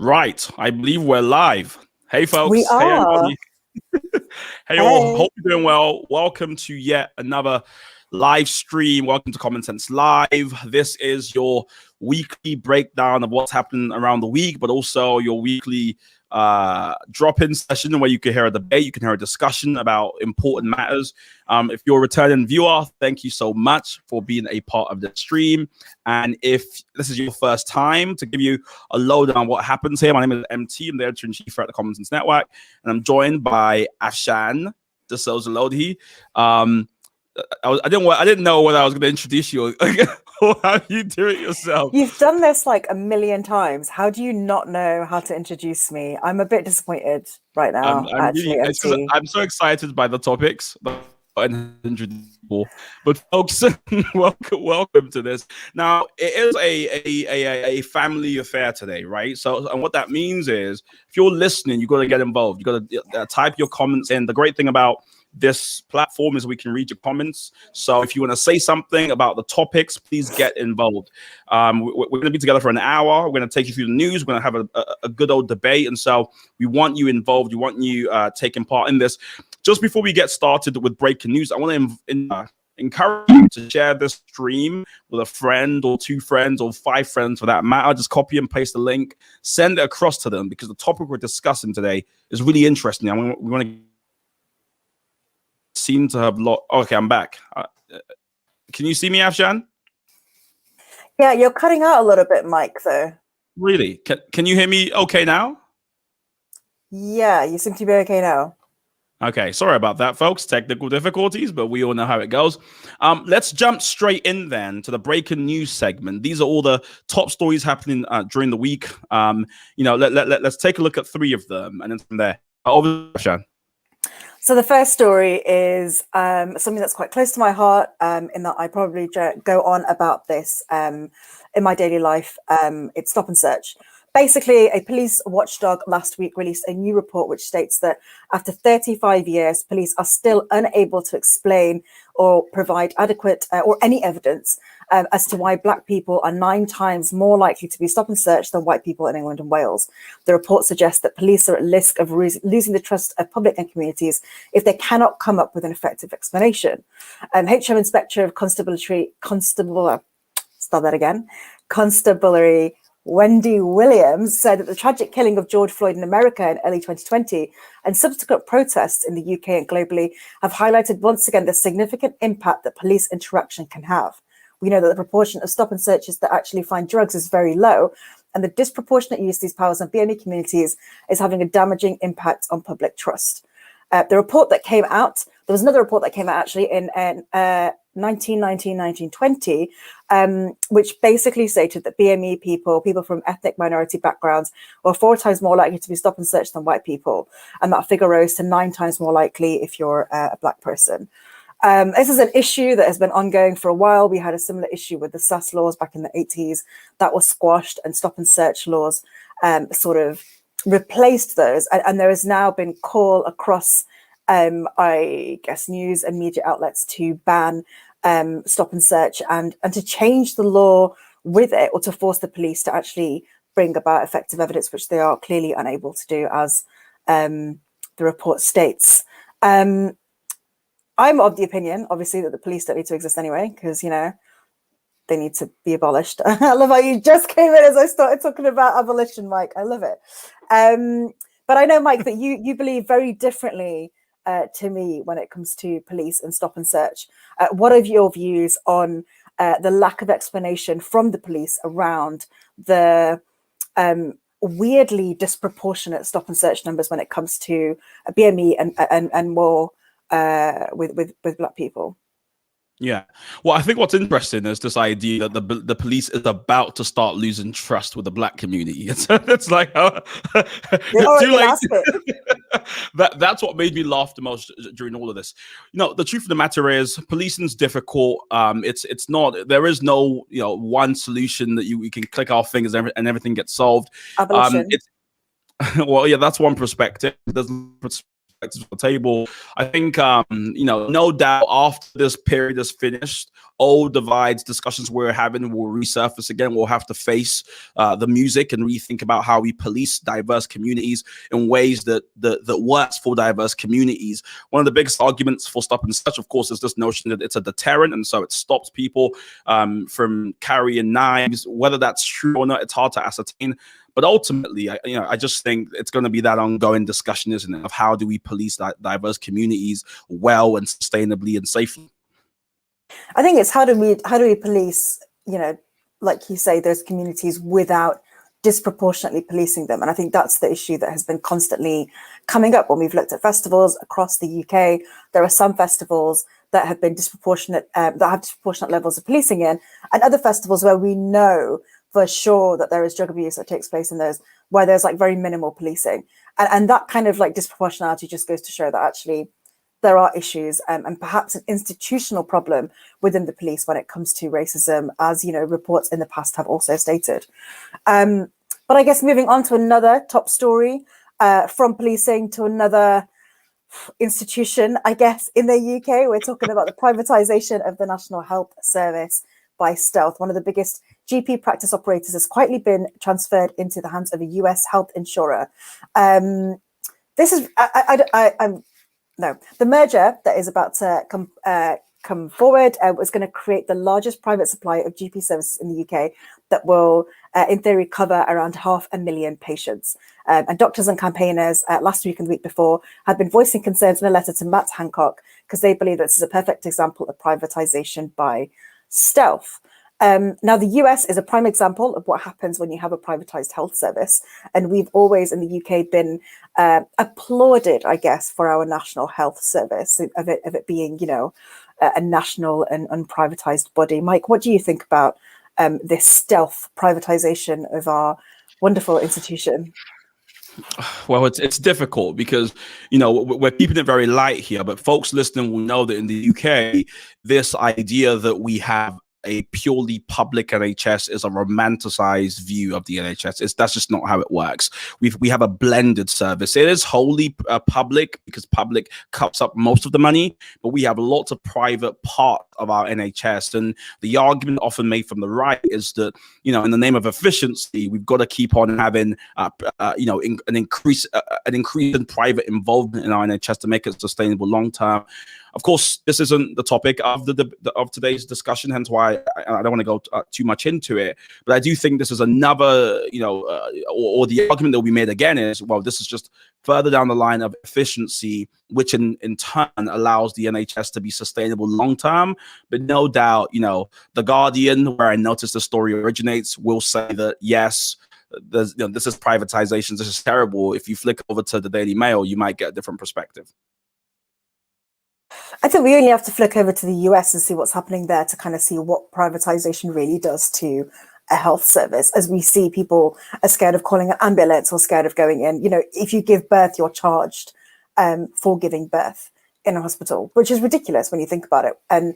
Right, I believe we're live. Hey, We folks. Hey, are. everybody. Hey, all. Hey. Hope you're doing well. Welcome to yet another live stream. Welcome to Common Sense Live. This is your weekly breakdown of what's happening around the week, but also your weekly drop-in session where you can hear a debate, you can hear a discussion about important matters. If you're a returning viewer, thank you so much for being a part of the stream. And if this is your first time, to give you a lowdown on what happens here, my name is MT. I'm the editor-in-chief at the Common Sense Network, and I'm joined by Afshan Lodi. I didn't know whether I was going to introduce you or how you do it yourself. You've done this like a million times. How do you not know how to introduce me? I'm a bit disappointed right now, actually, MT. I'm so excited by the topics. But folks, welcome to this. Now, it is a family affair today, right? So, and what that means is, if you're listening, you've got to get involved. You got to type your comments in. The great thing about this platform is we can read your comments. So if you want to say something about the topics, please get involved. We're going to be together for an hour. We're going to take you through the news. We're going to have a good old debate. And so we want you involved. We want you taking part in this. Just before we get started with breaking news, I want to encourage you to share this stream with a friend or two friends or five friends for that matter. Just copy and paste the link, send it across to them, because the topic we're discussing today is really interesting. We want to seem to have okay, I'm back. Can you see me, Afshan? Yeah, you're cutting out a little bit, Mike, though. Really? Can you hear me okay now? Yeah, you seem to be okay now. Okay, sorry about that, folks. Technical difficulties, but we all know how it goes. Let's jump straight in then to the breaking news segment. These are all the top stories happening during the week. Let's take a look at three of them, and then from there, over to Afshan. So the first story is something that's quite close to my heart, in that I probably go on about this in my daily life. It's stop and search. Basically, a police watchdog last week released a new report which states that after 35 years, police are still unable to explain or provide adequate or any evidence as to why Black people are 9 times more likely to be stop and searched than white people in England and Wales. The report suggests that police are at risk of losing the trust of public and communities if they cannot come up with an effective explanation. HM Inspector of Constabulary Wendy Williams said that the tragic killing of George Floyd in America in early 2020 and subsequent protests in the UK and globally have highlighted once again the significant impact that police interaction can have. We know that the proportion of stop and searches that actually find drugs is very low, and the disproportionate use of these powers on BME communities is having a damaging impact on public trust. The report that came out, there was another report that came out actually in 1920, which basically stated that BME people from ethnic minority backgrounds, were 4 times more likely to be stop and searched than white people. And that figure rose to 9 times more likely if you're a Black person. This is an issue that has been ongoing for a while. We had a similar issue with the SAS laws back in the 80s that was squashed, and stop and search laws sort of replaced those. And there has now been call across, I guess, news and media outlets to ban stop and search and to change the law with it, or to force the police to actually bring about effective evidence, which they are clearly unable to do, as the report states. I'm of the opinion, obviously, that the police don't need to exist anyway, because, they need to be abolished. I love how you just came in as I started talking about abolition, Mike. I love it. But I know, Mike, that you believe very differently to me when it comes to police and stop and search. What are your views on the lack of explanation from the police around the weirdly disproportionate stop and search numbers when it comes to BME and more with Black people? Yeah. Well, I think what's interesting is this idea that the police is about to start losing trust with the Black community. It's like too late. That's what made me laugh the most during all of this. The truth of the matter is, policing is difficult. It's not. There is no one solution that we can click our fingers and everything gets solved. Abolition. Well, yeah, that's one perspective. There's perspectives on the table. I think, no doubt after this period is finished, old divides, discussions we're having will resurface again. We'll have to face the music and rethink about how we police diverse communities in ways that works for diverse communities. One of the biggest arguments for stop and search, of course, is this notion that it's a deterrent, and so it stops people from carrying knives. Whether that's true or not, it's hard to ascertain. But ultimately, I just think it's going to be that ongoing discussion, isn't it, of how do we police diverse communities well and sustainably and safely. I think it's how do we police, like you say, those communities without disproportionately policing them. And I think that's the issue that has been constantly coming up when we've looked at festivals across the UK. There are some festivals that have been disproportionate, that have disproportionate levels of policing in, and other festivals where we know for sure that there is drug abuse that takes place in those, where there's like very minimal policing. And that kind of like disproportionality just goes to show that actually there are issues and perhaps an institutional problem within the police when it comes to racism, as reports in the past have also stated. But I guess moving on to another top story, from policing to another institution, I guess, in the UK, we're talking about the privatisation of the National Health Service by stealth. One of the biggest GP practice operators has quietly been transferred into the hands of a US health insurer. This is, no, the merger that is about to come forward was going to create the largest private supply of GP services in the UK that will, in theory, cover around 500,000 patients. And doctors and campaigners last week and the week before had been voicing concerns in a letter to Matt Hancock because they believe this is a perfect example of privatization by stealth. Now, the US is a prime example of what happens when you have a privatized health service. And we've always in the UK been applauded, I guess, for our national health service, of it being, a national and unprivatized body. Mike, what do you think about this stealth privatization of our wonderful institution? Well, it's difficult because, we're keeping it very light here, but folks listening will know that in the UK, this idea that we have a purely public NHS is a romanticized view of the NHS. That's just not how it works. We have a blended service. It is wholly public because public cups up most of the money, but we have lots of private part of our NHS. And the argument often made from the right is that, in the name of efficiency, we've got to keep on having, an increase in private involvement in our NHS to make it sustainable long term. Of course, this isn't the topic of of today's discussion, hence why I don't want to go too much into it. But I do think this is another, or the argument that will be made again is, well, this is just further down the line of efficiency, which in turn allows the NHS to be sustainable long term. But no doubt, The Guardian, where I noticed the story originates, will say that, yes, this is privatization. This is terrible. If you flick over to the Daily Mail, you might get a different perspective. I think we only have to flick over to the US and see what's happening there to kind of see what privatization really does to a health service. As we see, people are scared of calling an ambulance or scared of going in. If you give birth, you're charged for giving birth in a hospital, which is ridiculous when you think about it. And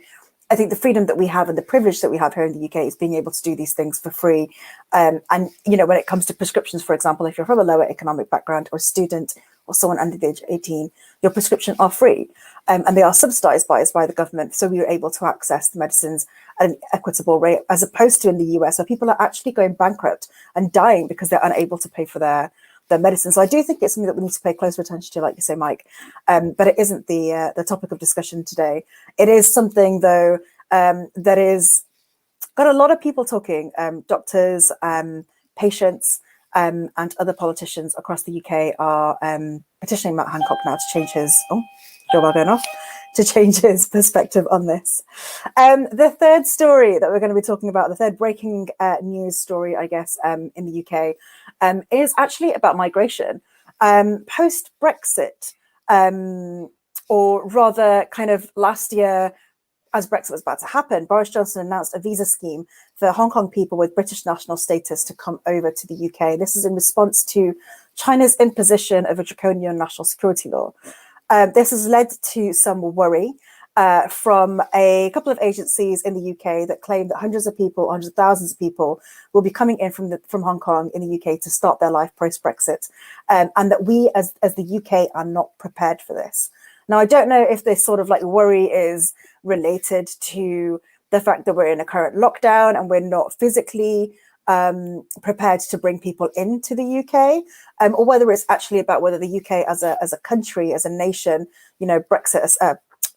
I think the freedom that we have and the privilege that we have here in the UK is being able to do these things for free. And, when it comes to prescriptions, for example, if you're from a lower economic background or a student or someone under the age of 18, your prescriptions are free and they are subsidized by the government. So we are able to access the medicines at an equitable rate, as opposed to in the US, where people are actually going bankrupt and dying because they're unable to pay for their medicine. So I do think it's something that we need to pay closer attention to, like you say, Mike. But it isn't the topic of discussion today. It is something, though, that is got a lot of people talking, doctors, patients, and other politicians across the UK are petitioning Matt Hancock now to change his to change his perspective on this. The third story that we're going to be talking about, the third breaking news story, I guess, in the UK, is actually about migration. Post-Brexit, or rather kind of last year, as Brexit was about to happen, Boris Johnson announced a visa scheme for Hong Kong people with British national status to come over to the UK. This is in response to China's imposition of a draconian national security law. This has led to some worry from a couple of agencies in the UK that claim that hundreds of thousands of people will be coming in from Hong Kong in the UK to start their life post-Brexit, and that we as the UK are not prepared for this. Now, I don't know if this sort of like worry is related to the fact that we're in a current lockdown and we're not physically prepared to bring people into the UK, or whether it's actually about whether the UK as a country, as a nation,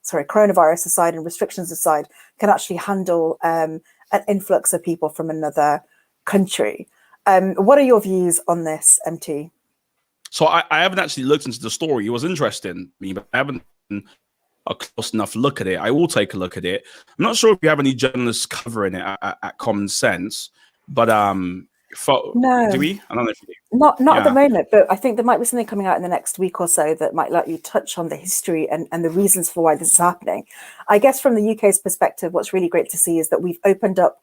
coronavirus aside and restrictions aside, can actually handle an influx of people from another country. What are your views on this, MT? So I haven't actually looked into the story. It was interesting, but I haven't a close enough look at it. I will take a look at it. I'm not sure if you have any journalists covering it at Common Sense, but no. Do we? I don't know if we do. Not at the moment, but I think there might be something coming out in the next week or so that might let you touch on the history and the reasons for why this is happening. I guess from the UK's perspective, what's really great to see is that we've opened up,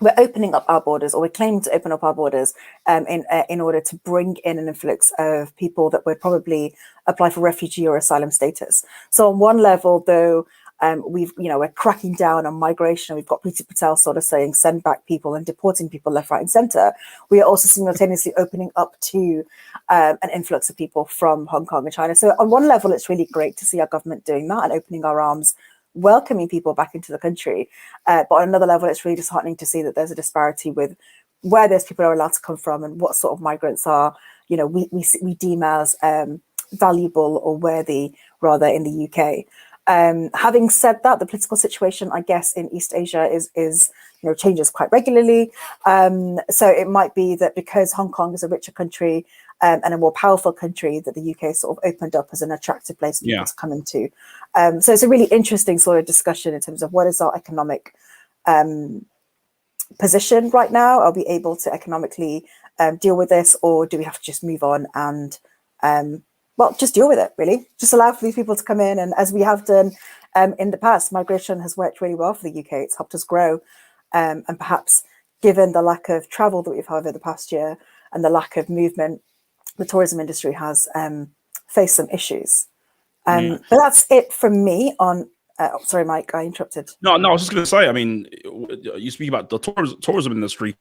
we're opening up our borders, or we're claiming to open up our borders in order to bring in an influx of people that would probably apply for refugee or asylum status. So on one level, though, we're cracking down on migration. We've got Priti Patel sort of saying send back people and deporting people left, right, and centre. We are also simultaneously opening up to an influx of people from Hong Kong and China. So on one level, it's really great to see our government doing that and opening our arms, welcoming people back into the country. But on another level, it's really disheartening to see that there's a disparity with where those people are allowed to come from and what sort of migrants are, we deem as valuable or worthy, rather, in the UK. Having said that, the political situation, I guess, in East Asia is changes quite regularly. So it might be that because Hong Kong is a richer country and a more powerful country, that the UK sort of opened up as an attractive place for people to come into. So it's a really interesting sort of discussion in terms of what is our economic position right now. Are we able to economically deal with this, or do we have to just move on and just deal with it, really? Just allow for these people to come in. And as we have done in the past, migration has worked really well for the UK. It's helped us grow. And perhaps given the lack of travel that we've had over the past year and the lack of movement, the tourism industry has faced some issues. But that's it from me on... sorry, Mike, I interrupted. No, I was just going to say, I mean, you speak about the tourism industry.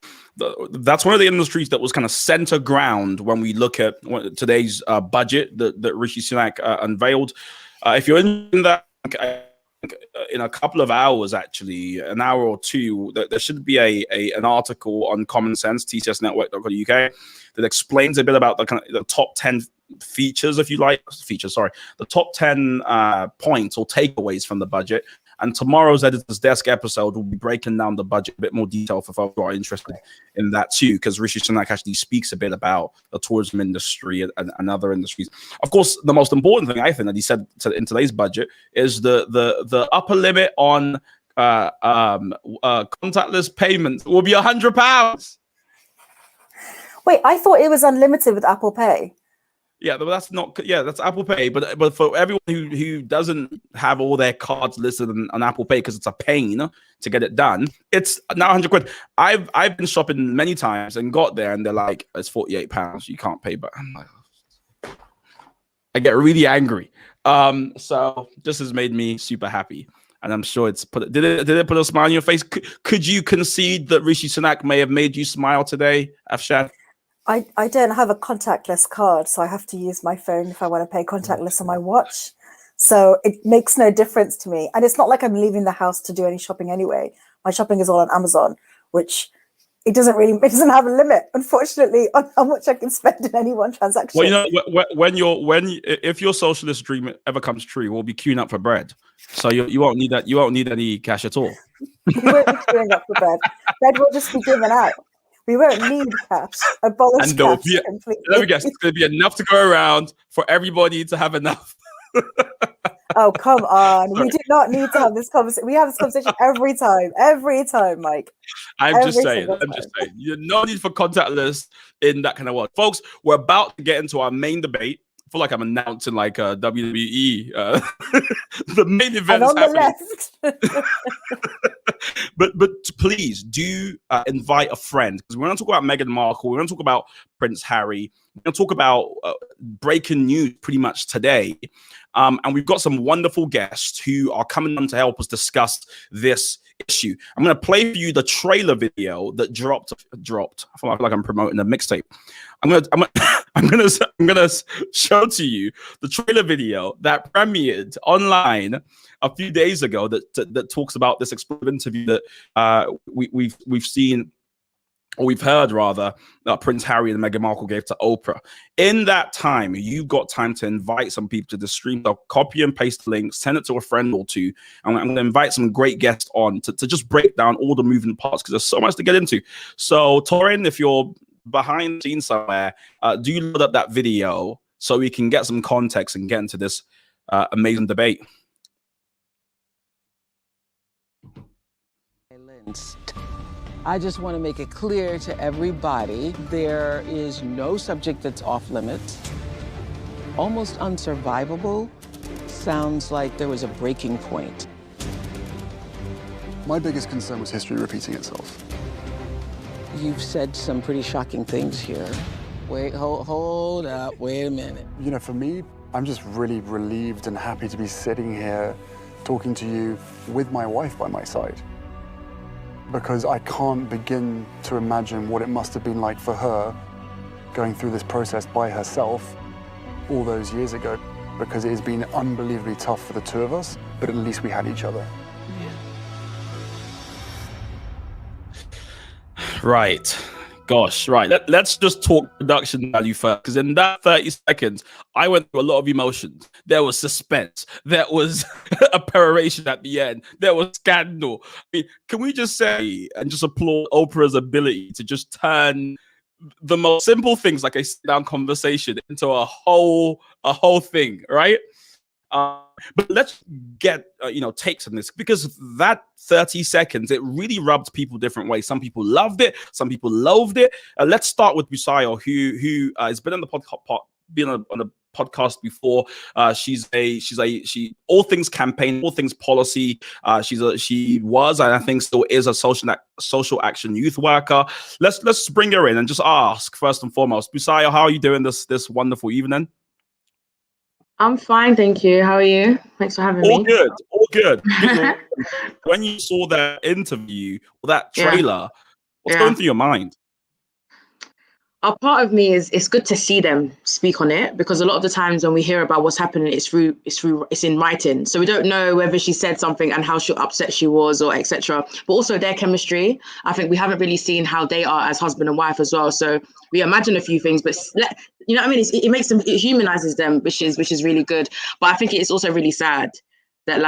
That's one of the industries that was kind of center ground when we look at today's budget that Rishi Sunak unveiled. If you're in that, in a couple of hours, actually, an hour or two, there should be an article on Common Sense, tcsnetwork.co.uk, that explains a bit about the top 10 features, if you like, the top 10 points or takeaways from the budget. And tomorrow's Editor's Desk episode will be breaking down the budget a bit more detail for folks who are interested in that too, because Rishi Sunak actually speaks a bit about the tourism industry and other industries. Of course, the most important thing I think that he said in today's budget is the upper limit on contactless payments will be £100. Wait, I thought it was unlimited with Apple Pay. Yeah, but that's not. Yeah, that's Apple Pay. But for everyone who doesn't have all their cards listed on Apple Pay because it's a pain to get it done, it's now £100. I've been shopping many times and got there and they're like, it's £48. You can't pay. But I'm like, I get really angry. So this has made me super happy, and I'm sure it's did it put a smile on your face? Could you concede that Rishi Sunak may have made you smile today, Afshad? I don't have a contactless card, so I have to use my phone if I want to pay contactless on my watch. So it makes no difference to me. And it's not like I'm leaving the house to do any shopping anyway. My shopping is all on Amazon, which it doesn't have a limit, unfortunately, on how much I can spend in any one transaction. Well, if your socialist dream ever comes true, we'll be queuing up for bread. So you won't need that. You won't need any cash at all. We won't be queuing up for bread. Bread will just be given out. We won't need cash. Abolish cash completely. Let me guess. It's going to be enough to go around for everybody to have enough. Oh, come on. Sorry. We do not need to have this conversation. We have this conversation every time, Mike. I'm just saying. There's no need for contactless in that kind of world. Folks, we're about to get into our main debate. I feel like I'm announcing like a WWE. The main event is happening. But please do invite a friend, because we're going to talk about Meghan Markle. We're going to talk about Prince Harry. We're going to talk about breaking news pretty much today. And we've got some wonderful guests who are coming on to help us discuss this issue. I'm going to play for you the trailer video that dropped. I feel like I'm promoting a mixtape. I'm gonna show to you the trailer video that premiered online a few days ago that talks about this exclusive interview that we've seen, or we've heard rather, Prince Harry and Meghan Markle gave to Oprah. In that time, you got time to invite some people to the stream. So copy and paste the link, send it to a friend or two. And I'm going to invite some great guests on to just break down all the moving parts, because there's so much to get into. So Torin, if you're behind the scenes somewhere, do you load up that video so we can get some context and get into this amazing debate? I just want to make it clear to everybody, there is no subject that's off limits. Almost unsurvivable sounds like there was a breaking point. My biggest concern was history repeating itself. You've said some pretty shocking things here. Wait, hold up, wait a minute. You know, for me, I'm just really relieved and happy to be sitting here talking to you with my wife by my side. Because I can't begin to imagine what it must have been like for her going through this process by herself all those years ago, because it has been unbelievably tough for the two of us, but at least we had each other. Right. Gosh, right. Let's just talk production value first, because in that 30 seconds, I went through a lot of emotions. There was suspense. There was a peroration at the end. There was scandal. I mean, can we just say and just applaud Oprah's ability to just turn the most simple things, like a sit-down conversation, into a whole thing, right? But let's get takes on this, because that 30 seconds, it really rubbed people different ways. Some people loved it, some people loathed it. Let's start with Busayo, who has been on the on the podcast before. She all things campaign, all things policy. She was, and I think still is, a social action youth worker. Let's bring her in and just ask first and foremost, Busayo, how are you doing this wonderful evening? I'm fine, thank you. How are you? Thanks for having me. All good. When you saw that interview or that trailer, what's going through your mind? A part of me is, it's good to see them speak on it, because a lot of the times when we hear about what's happening, it's in writing. So we don't know whether she said something and how upset she was, or etc. But also their chemistry. I think we haven't really seen how they are as husband and wife as well. So we imagine a few things, but you know what I mean? It makes them, it humanizes them, which is really good. But I think it's also really sad that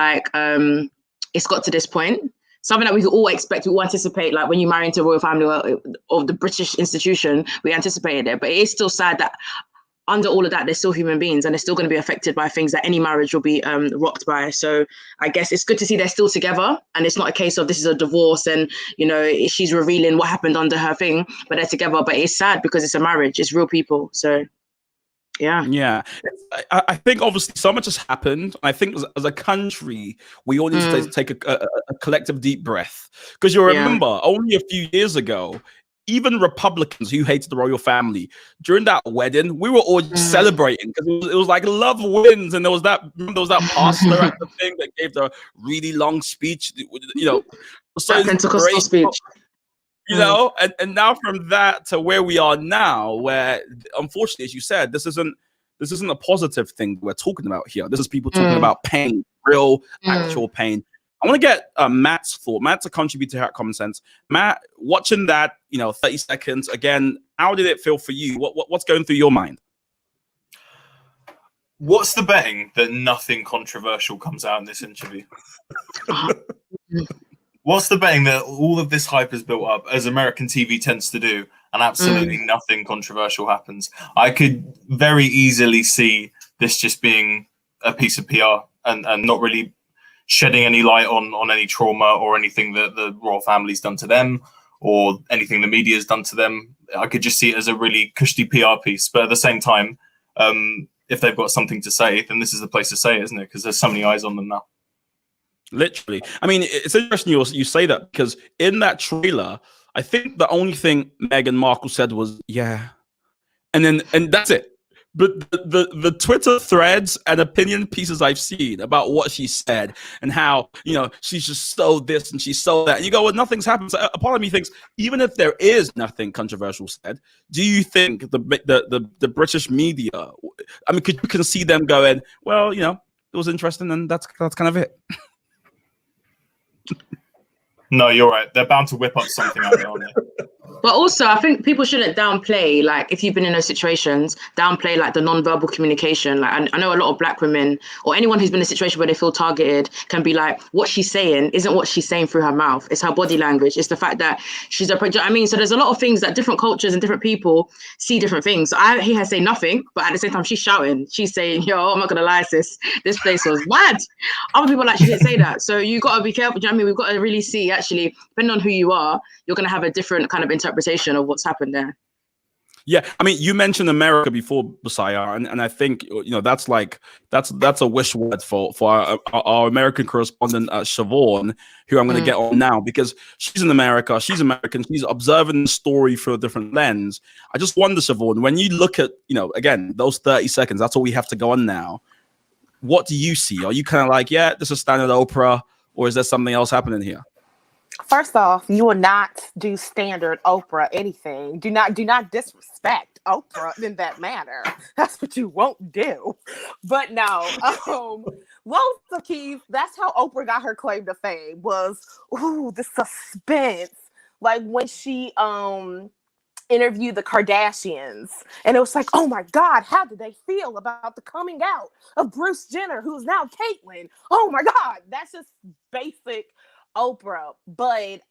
it's got to this point. Something that we could all expect, we all anticipate, like when you marry into a royal family of the British institution, we anticipated it. But it is still sad that under all of that, they're still human beings, and they're still going to be affected by things that any marriage will be rocked by. So I guess it's good to see they're still together, and it's not a case of this is a divorce and, she's revealing what happened under her thing, but they're together. But it's sad because it's a marriage, it's real people. So yeah. I think obviously so much has happened. I think as a country, we all need to take a collective deep breath, because you remember only a few years ago, even Republicans who hated the royal family, during that wedding, we were all just celebrating, because it was like love wins, and there was that pastor at the thing that gave the really long speech, that Pentecostal speech. And now from that to where we are now, where unfortunately, as you said, this isn't a positive thing we're talking about here. This is people talking about pain, real, actual pain. I want to get Matt's thought. Matt's a contributor here at Common Sense. Matt, watching that, 30 seconds again, how did it feel for you? What's going through your mind? What's the betting that nothing controversial comes out in this interview? What's the betting that all of this hype is built up, as American TV tends to do, and absolutely nothing controversial happens? I could very easily see this just being a piece of PR and not really shedding any light on any trauma or anything that the royal family's done to them or anything the media's done to them. I could just see it as a really cushy PR piece. But at the same time, if they've got something to say, then this is the place to say it, isn't it? Because there's so many eyes on them now. Literally. I mean, it's interesting you say that, because in that trailer, I think the only thing Meghan Markle said was, yeah. And that's it. But the Twitter threads and opinion pieces I've seen about what she said and how, she's just so this and she's so that, and you go, well, nothing's happened. So a part of me thinks, even if there is nothing controversial said, do you think the British media, I mean, you can see them going, well, it was interesting, and that's kind of it. No, you're right. They're bound to whip up something out there, aren't they? But also, I think people shouldn't downplay, like, if you've been in those situations, downplay, like, the non-verbal communication. Like, I know a lot of Black women or anyone who's been in a situation where they feel targeted can be like, what she's saying isn't what she's saying through her mouth. It's her body language. It's the fact that she's a project. I mean, so there's a lot of things that different cultures and different people see different things. So I hear her say nothing, but at the same time, she's shouting. She's saying, yo, I'm not going to lie, sis. This place was mad. Other people like, she didn't say that. So you got to be careful. Do you know what I mean? We've got to really see, actually, depending on who you are, you're going to have a different kind of interpretation of what's happened there. Yeah, I mean, you mentioned America before, Messiah, and I think that's a wish word for our American correspondent Siobhan, who I'm going to get on now, because she's in America, she's American, she's observing the story through a different lens. I just wonder, Siobhan, when you look at again those 30 seconds, that's all we have to go on now. What do you see? Are you kind of like, yeah, this is standard Oprah, or is there something else happening here? First off, you will not do standard Oprah anything. Do not disrespect Oprah in that manner. That's what you won't do. But no, well, so Keith, that's how Oprah got her claim to fame, was the suspense. Like when she interviewed the Kardashians, and it was like, oh my God, how did they feel about the coming out of Bruce Jenner, who's now Caitlyn? Oh my God, that's just basic Oprah. But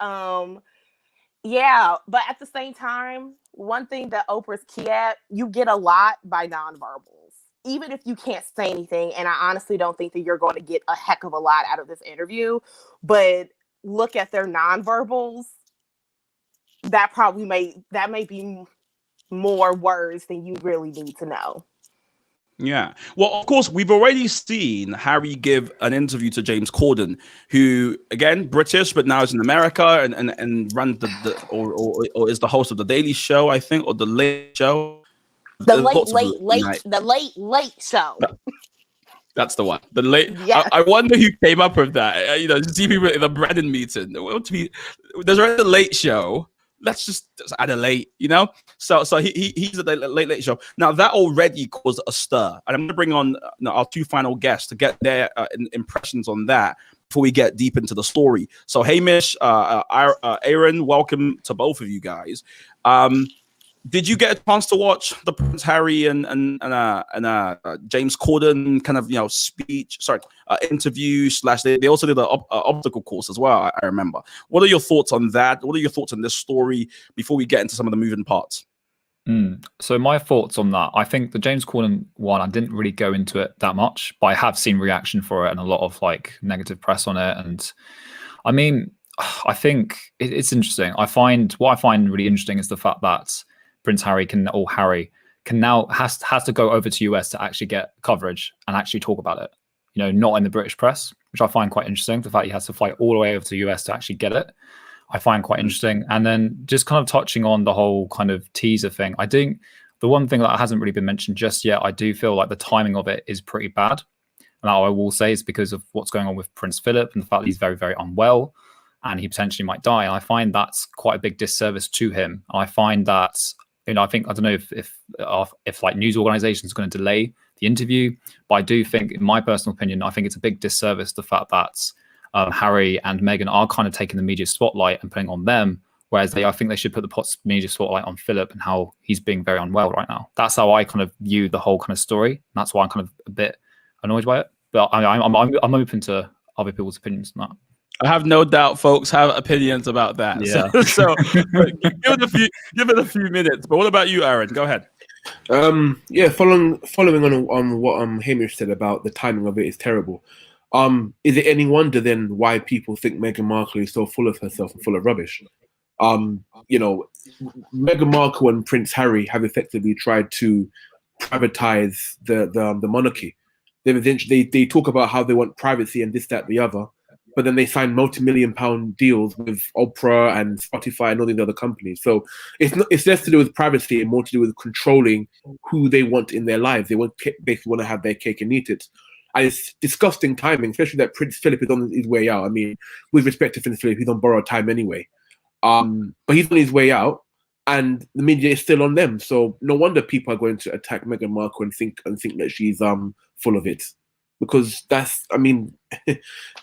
yeah, but at the same time, one thing that Oprah's key at, you get a lot by nonverbals, even if you can't say anything. And I honestly don't think that you're going to get a heck of a lot out of this interview, but look at their nonverbals. That may be more words than you really need to know. Yeah. Well, of course, we've already seen Harry give an interview to James Corden, who, again, British, but now is in America and runs or is the host of the Daily Show, I think, or the Late Show. The late show. That's the one. The late. Yes. I wonder who came up with that. To see people in the Brandon meeting. There's already the Late Show. Let's just add a late, So he's at the late show. Now that already caused a stir, and I'm going to bring on our two final guests to get their impressions on that before we get deep into the story. So Hamish, Aaron, welcome to both of you guys. Did you get a chance to watch the Prince Harry and James Corden kind of speech? Interview / they also did an obstacle course as well. I remember. What are your thoughts on that? What are your thoughts on this story before we get into some of the moving parts? So my thoughts on that, I think the James Corden one, I didn't really go into it that much, but I have seen reaction for it and a lot of negative press on it. And I mean, I think it's interesting. What I find really interesting is the fact that Prince Harry can now has to go over to US to actually get coverage and actually talk about it. Not in the British press, which I find quite interesting. The fact he has to fly all the way over to the US to actually get it, I find quite interesting. And then just kind of touching on the whole kind of teaser thing, I think the one thing that hasn't really been mentioned just yet, I do feel like the timing of it is pretty bad. And that I will say is because of what's going on with Prince Philip and the fact that he's very, very unwell and he potentially might die. And I find that's quite a big disservice to him. And I find that I don't know if news organizations are going to delay the interview, but I do think, in my personal opinion, I think it's a big disservice the fact that Harry and Meghan are kind of taking the media spotlight and putting on them, whereas I think they should put the media spotlight on Philip and how he's being very unwell right now. That's how I kind of view the whole kind of story. And that's why I'm kind of a bit annoyed by it. But I'm open to other people's opinions on that. I have no doubt folks have opinions about that. Yeah. So give it a few minutes. But what about you, Aaron? Go ahead. Following on what Hamish said about the timing of it is terrible. Is it any wonder then why people think Meghan Markle is so full of herself and full of rubbish? Meghan Markle and Prince Harry have effectively tried to privatize the monarchy. They talk about how they want privacy and this, that, the other. but then they sign multi-million-pound deals with Oprah and Spotify and all these other companies. So it's less to do with privacy and more to do with controlling who they want in their lives. They basically want to have their cake and eat it. And it's disgusting timing, especially that Prince Philip is on his way out. I mean, with respect to Prince Philip, he's on borrowed time anyway. But he's on his way out, and the media is still on them. So no wonder people are going to attack Meghan Markle and think that she's full of it. Because I mean,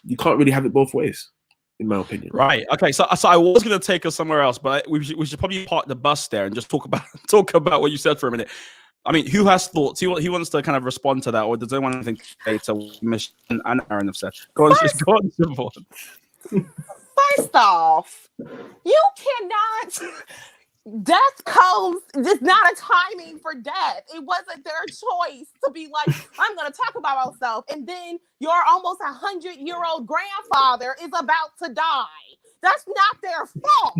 you can't really have it both ways, in my opinion. Right. Okay. So I was going to take us somewhere else, but we should probably park the bus there and just talk about what you said for a minute. I mean, who has thoughts? He wants to kind of respond to that, or does anyone think to Mission and Aaron have said? Go on, Siobhan. First off, you cannot. Death comes. It's not a timing for death. It wasn't their choice to be like, I'm going to talk about myself, and then your almost 100-year-old grandfather is about to die. That's not their fault.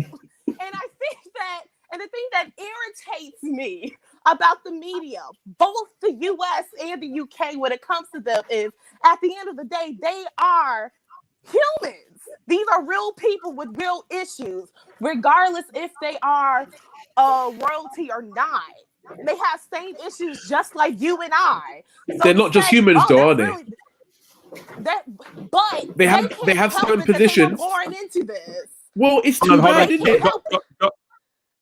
And I think that, and the thing that irritates me about the media, both the US and the UK, when it comes to them, is at the end of the day, they are humans. These are real people with real issues, regardless if they are royalty or not. They have same issues just like you and I. So they're not just humans, though, are they? But they have certain positions. Born into this. Well, it's too bad, isn't it?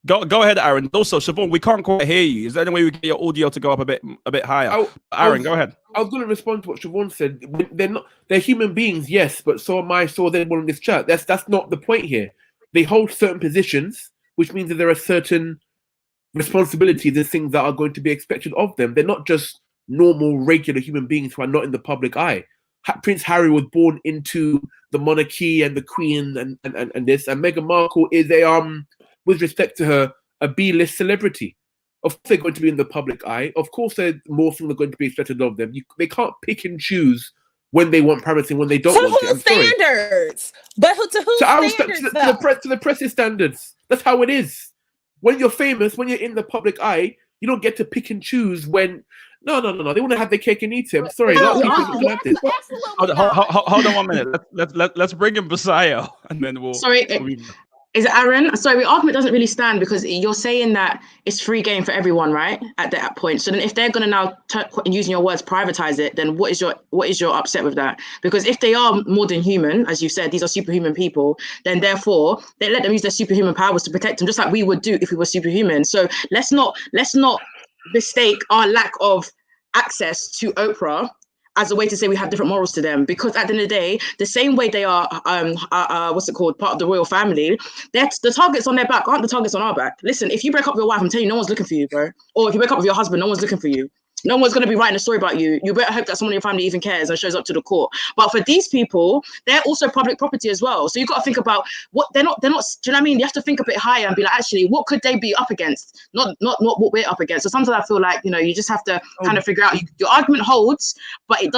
Go ahead, Aaron. Also, Siobhan, we can't quite hear you. Is there any way we can get your audio to go up a bit higher? Aaron, go ahead. I was going to respond to what Siobhan said. They're human beings, yes, but so am I. So they're one in this chat. That's not the point here. They hold certain positions, which means that there are certain responsibilities and things that are going to be expected of them. They're not just normal, regular human beings who are not in the public eye. Prince Harry was born into the monarchy and the Queen and this, and Meghan Markle is with respect to her, a B-list celebrity. Of course, they're going to be in the public eye. Of course, more things are going to be expected of them. They can't pick and choose when they want privacy and when they don't want it. To whose standards? But to whose standards? To the press's standards. That's how it is. When you're famous, when you're in the public eye, you don't get to pick and choose when. No. They want to have their cake and eat it. I'm sorry. Hold on 1 minute. Let's bring in Basayo, and then we'll. Sorry. Is it Aaron? Sorry, the argument doesn't really stand because you're saying that it's free game for everyone, right? At that point. So then if they're going to now, using your words, privatize it, then what is your upset with that? Because if they are more than human, as you said, these are superhuman people, then therefore they let them use their superhuman powers to protect them, just like we would do if we were superhuman. So let's not mistake our lack of access to Oprah as a way to say we have different morals to them, because at the end of the day, the same way they are, part of the royal family, the targets on their back aren't the targets on our back. Listen, if you break up with your wife, I'm telling you, no one's looking for you, bro. Or if you break up with your husband, no one's looking for you. No one's going to be writing a story about you. You better hope that someone in your family even cares and shows up to the court. But for these people, they're also public property as well. So you've got to think about what they're not, do you know what I mean? You have to think a bit higher and be like, actually, what could they be up against? Not what we're up against. So sometimes I feel like, you just have to kind of figure out your argument holds, but it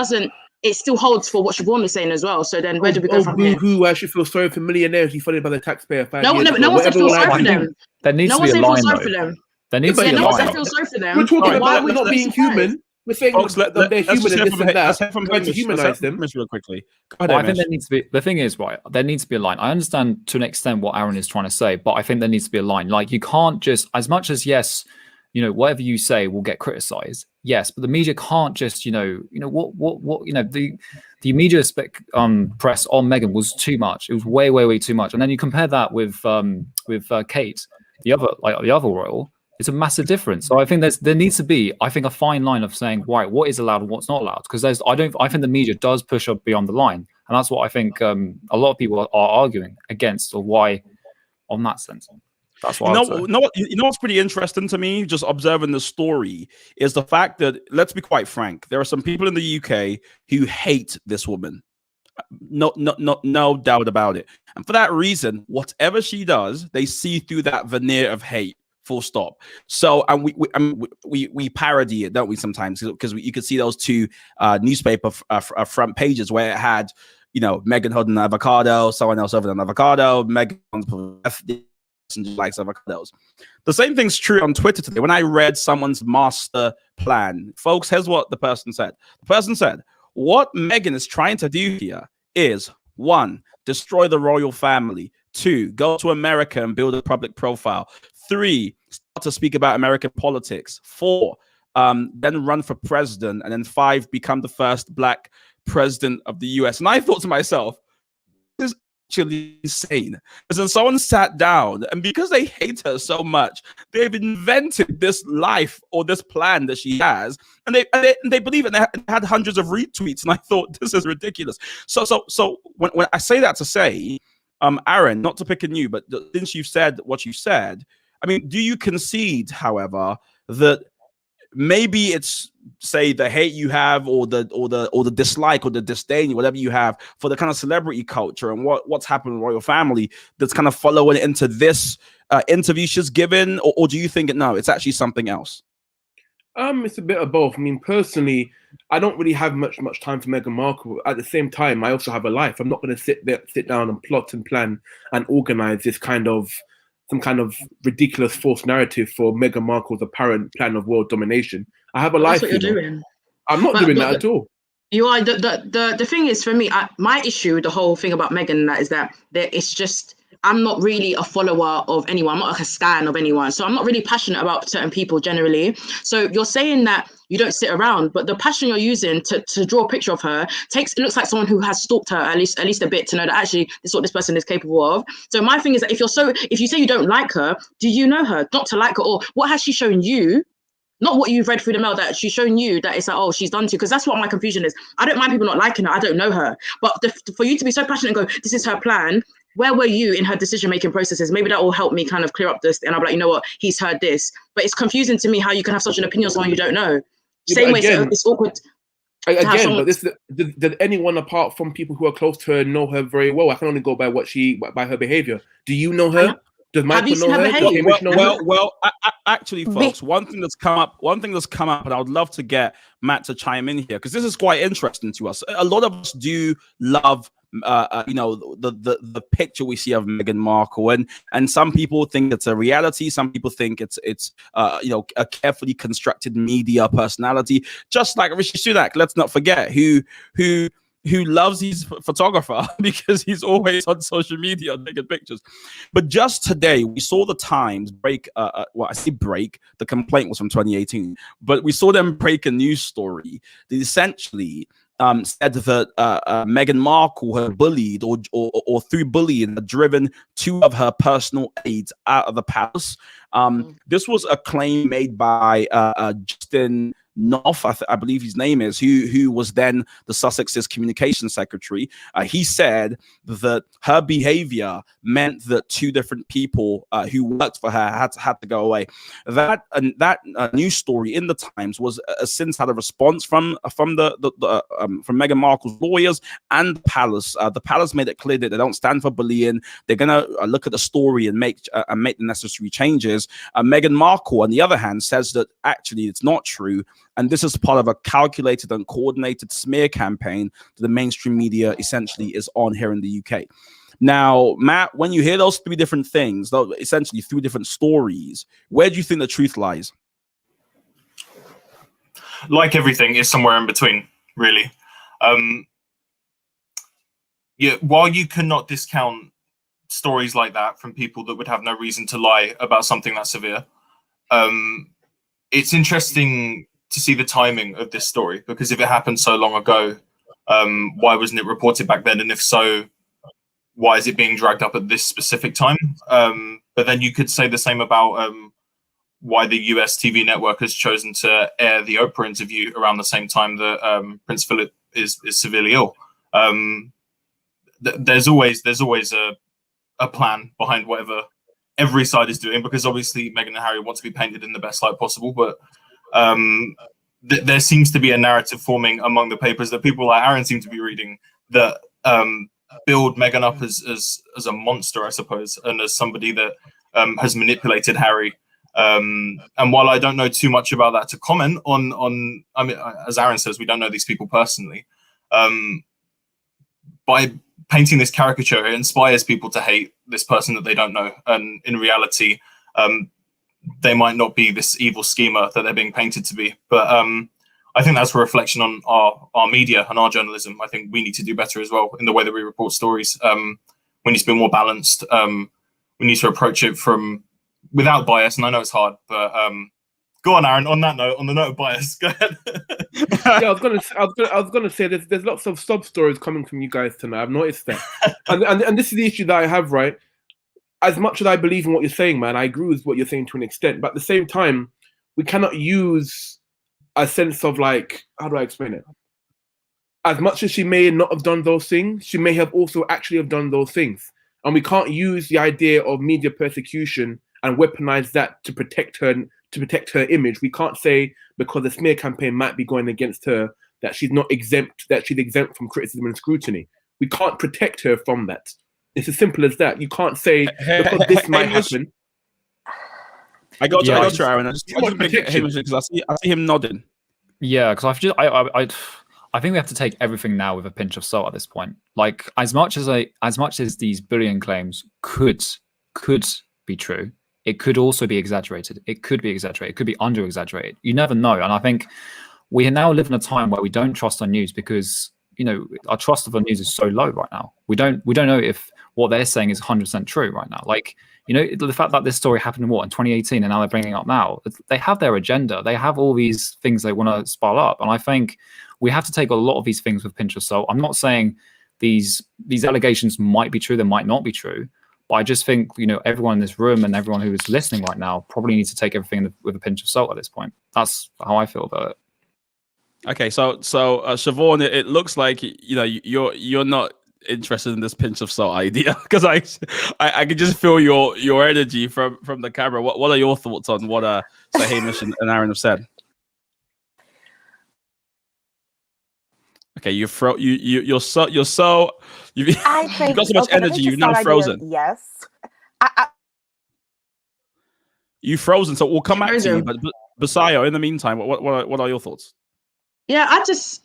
still holds for what Siobhan was saying as well. So then where do we go from here? Who actually feels sorry for millionaires who funded by the taxpayer? No one said feel sorry for them. There needs to be a line, though. There needs to be a line. No one said feel sorry for them. We're talking about not being human. We're saying that they're human and this and that. Trying to humanize them. Real quickly. I think there needs to be. The thing is, right? There needs to be a line. I understand to an extent what Aaron is trying to say, but I think there needs to be a line. Like, you can't just, as much as yes, whatever you say will get criticized. Yes, but the media can't just, the media press on Meghan was too much. It was way, way, way too much. And then you compare that with Kate, the other royal. It's a massive difference. So I think there needs to be, a fine line of saying, right, what is allowed and what's not allowed. Because I think the media does push up beyond the line, and that's what I think a lot of people are arguing against, or why, on that sense. That's why. You know what's pretty interesting to me, just observing the story, is the fact that, let's be quite frank, there are some people in the UK who hate this woman. No doubt about it. And for that reason, whatever she does, they see through that veneer of hate. Full stop. So, and we parody it, don't we? Sometimes, because you could see those two newspaper front pages where it had, Meghan holding an avocado, someone else over an avocado, Meghan likes avocados. The same thing's true on Twitter today. When I read someone's master plan, folks, here's what the person said. The person said, "What Meghan is trying to do here is 1, destroy the royal family. 2, go to America and build a public profile. 3, start to speak about American politics. 4, then run for president. And then 5, become the first Black president of the US. And I thought to myself, this is actually insane. Because then someone sat down, and because they hate her so much, they've invented this life or this plan that she has, and they believe it. And they had hundreds of retweets, and I thought, this is ridiculous. So when I say that to say, Aaron, not to pick on you, but since you've said what you said, I mean, do you concede, however, that maybe it's, say, the hate you have, or the dislike or the disdain, whatever you have, for the kind of celebrity culture and what's happened in the royal family, that's kind of following into this interview she's given, or do you think no, it's actually something else? It's a bit of both. I mean, personally, I don't really have much time for Meghan Markle. At the same time, I also have a life. I'm not going to sit down and plot and plan and organize some kind of ridiculous false narrative for Meghan Markle's apparent plan of world domination. I have a life. That's what you're doing. I'm not doing that at all. You are. The thing is, for me, my issue, the whole thing about Meghan, is that it's just, I'm not really a follower of anyone. I'm not like a stan of anyone. So I'm not really passionate about certain people generally. So you're saying that you don't sit around, but the passion you're using to draw a picture of her it looks like someone who has stalked her at least a bit, to know that actually this is what this person is capable of. So my thing is that if you say you don't like her, do you know her not to like her? Or what has she shown you? Not what you've read through the mail, that she's shown you that it's like, oh, she's done to you. Because that's what my confusion is. I don't mind people not liking her. I don't know her. But for you to be so passionate and go, this is her plan, where were you in her decision-making processes? Maybe that will help me kind of clear up this. And I'm like, you know what? He's heard this. But it's confusing to me how you can have such an opinion on someone you don't know. Same way, so it's awkward. Again, but did anyone apart from people who are close to her know her very well? I can only go by by her behavior. Do you know her? Does Michael know her? Does Hamish know her? Well, actually, folks, one thing that's come up, and I would love to get Matt to chime in here, because this is quite interesting to us. A lot of us do love, the picture we see of Meghan Markle, and some people think it's a reality. Some people think it's a carefully constructed media personality, just like Rishi Sunak. Let's not forget who loves his photographer because he's always on social media taking pictures. But just today, we saw the Times break, the complaint was from 2018, but we saw them break a news story that essentially said that Meghan Markle had bullied or through bullying had driven 2 of her personal aides out of the palace. This was a claim made by Justin North, I believe his name is, who was then the Sussex's communication secretary. He said that her behavior meant that 2 different people who worked for her had to go away. That news story in the Times was since had a response from Meghan Markle's lawyers and the palace. The palace made it clear that they don't stand for bullying. They're gonna look at the story and make the necessary changes. Meghan Markle, on the other hand, says that actually it's not true. And this is part of a calculated and coordinated smear campaign that the mainstream media essentially is on here in the UK. Now, Matt, when you hear those 3 different things, essentially 3 different stories, where do you think the truth lies? Like everything, is somewhere in between, really. While you cannot discount stories like that from people that would have no reason to lie about something that severe, it's interesting to see the timing of this story, because if it happened so long ago, why wasn't it reported back then? And if so, why is it being dragged up at this specific time? But then you could say the same about why the US TV network has chosen to air the Oprah interview around the same time that Prince Philip is severely ill. There's always a plan behind whatever every side is doing, because obviously Meghan and Harry want to be painted in the best light possible, but there seems to be a narrative forming among the papers that people like Aaron seem to be reading that build Meghan up as a monster, I suppose, and as somebody that has manipulated Harry. And while I don't know too much about that to comment on, I mean, as Aaron says, we don't know these people personally. By painting this caricature, it inspires people to hate this person that they don't know, and in reality, they might not be this evil schemer that they're being painted to be. But I think that's a reflection on our media and our journalism. I think we need to do better as well in the way that we report stories. We need to be more balanced. We need to approach it without bias, and I know it's hard, but go on, Aaron. On that note, on the note of bias, go ahead. Yeah, I was gonna say there's lots of sub stories coming from you guys tonight. I've noticed that, and this is the issue that I have. Right, as much as I believe in what you're saying, man, I agree with what you're saying to an extent, but at the same time, we cannot use a sense of like, how do I explain it? As much as she may not have done those things, she may have also actually have done those things. And we can't use the idea of media persecution and weaponize that to protect her image. We can't say because the smear campaign might be going against her that she's not exempt, that she's exempt from criticism and scrutiny. We can't protect her from that. It's as simple as that. You can't say because this might happen. I got you, Aaron. I see him nodding. Yeah, because I think we have to take everything now with a pinch of salt at this point. Like as much as these bullying claims could be true, it could also be exaggerated. It could be exaggerated. It could be under exaggerated. You never know. And I think we now live in a time where we don't trust our news because our trust of our news is so low right now. We don't know if what they're saying is 100% true right now. Like the fact that this story happened in 2018, and now they're bringing it up now. They have their agenda. They have all these things they want to spile up, and I think we have to take a lot of these things with a pinch of salt. I'm not saying these allegations might be true, they might not be true, but I just think everyone in this room and everyone who is listening right now probably needs to take everything with a pinch of salt at this point. That's how I feel about it. Okay, so Siobhan, it looks like you're not interested in this pinch of salt idea because I can just feel your energy from the camera. What are your thoughts on what Sir Hamish and Aaron have said? Okay, you're so you've got so much energy. You've now frozen. Yes, You've frozen. So we'll come back to you. But Basayo, in the meantime, what are your thoughts? Yeah, there's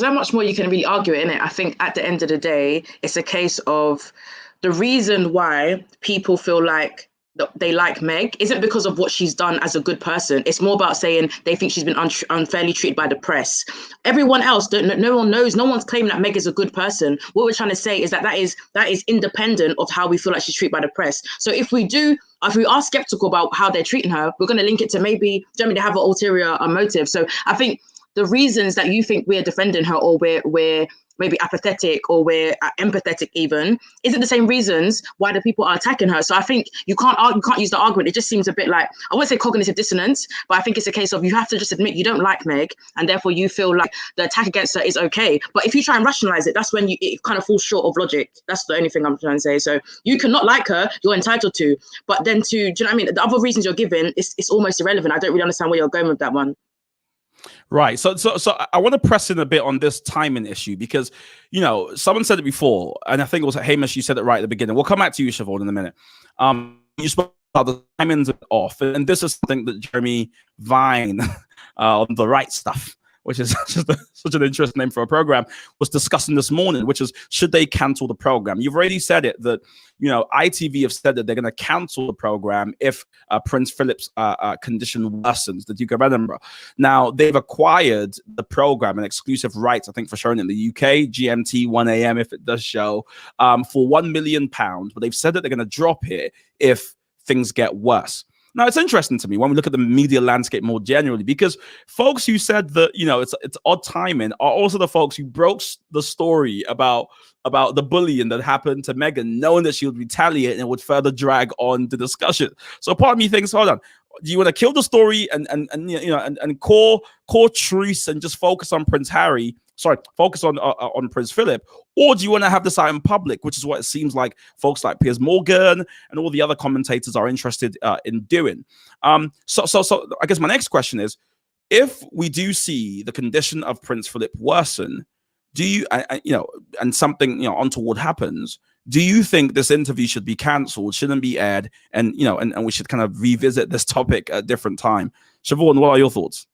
so much more you can really argue in it. I think at the end of the day, it's a case of the reason why people feel like they like Meg isn't because of what she's done as a good person. It's more about saying they think she's been unfairly treated by the press. Everyone else, no one knows. No one's claiming that Meg is a good person. What we're trying to say is that is independent of how we feel like she's treated by the press. So if we are skeptical about how they're treating her, we're going to link it to maybe they have an ulterior motive. So I think the reasons that you think we're defending her or we're maybe apathetic or we're empathetic even isn't the same reasons why the people are attacking her. So I think you can't use the argument. It just seems a bit like, I wouldn't say cognitive dissonance, but I think it's a case of you have to just admit you don't like Meg and therefore you feel like the attack against her is okay. But if you try and rationalize it, that's when it kind of falls short of logic. That's the only thing I'm trying to say. So you cannot like her, you're entitled to, but then do you know what I mean? The other reasons you're giving, it's almost irrelevant. I don't really understand where you're going with that one. Right. So I want to press in a bit on this timing issue because, someone said it before, and I think it was Hamish, you said it right at the beginning. We'll come back to you, Siobhan, in a minute. You spoke about the timing's off, and this is something that Jeremy Vine on The Right Stuff, which is such an interesting name for a program, was discussing this morning, which is, should they cancel the program? You've already said it, that, ITV have said that they're going to cancel the program if Prince Philip's condition worsens, the Duke of Edinburgh. Now, they've acquired the program and exclusive rights, I think, for showing it in the UK, GMT 1 a.m. if it does show, for £1 million. But they've said that they're going to drop it if things get worse. Now, it's interesting to me when we look at the media landscape more generally, because folks who said that, it's odd timing are also the folks who broke the story about the bullying that happened to Meghan, knowing that she would retaliate and it would further drag on the discussion. So part of me thinks, hold on, do you want to kill the story and call truce and just focus on Prince Philip, or do you want to have this out in public, which is what it seems like folks like Piers Morgan and all the other commentators are interested in doing? So I guess my next question is, if we do see the condition of Prince Philip worsen, do you, and something untoward happens, do you think this interview should be cancelled, shouldn't be aired, and we should kind of revisit this topic at a different time? Siobhan, what are your thoughts?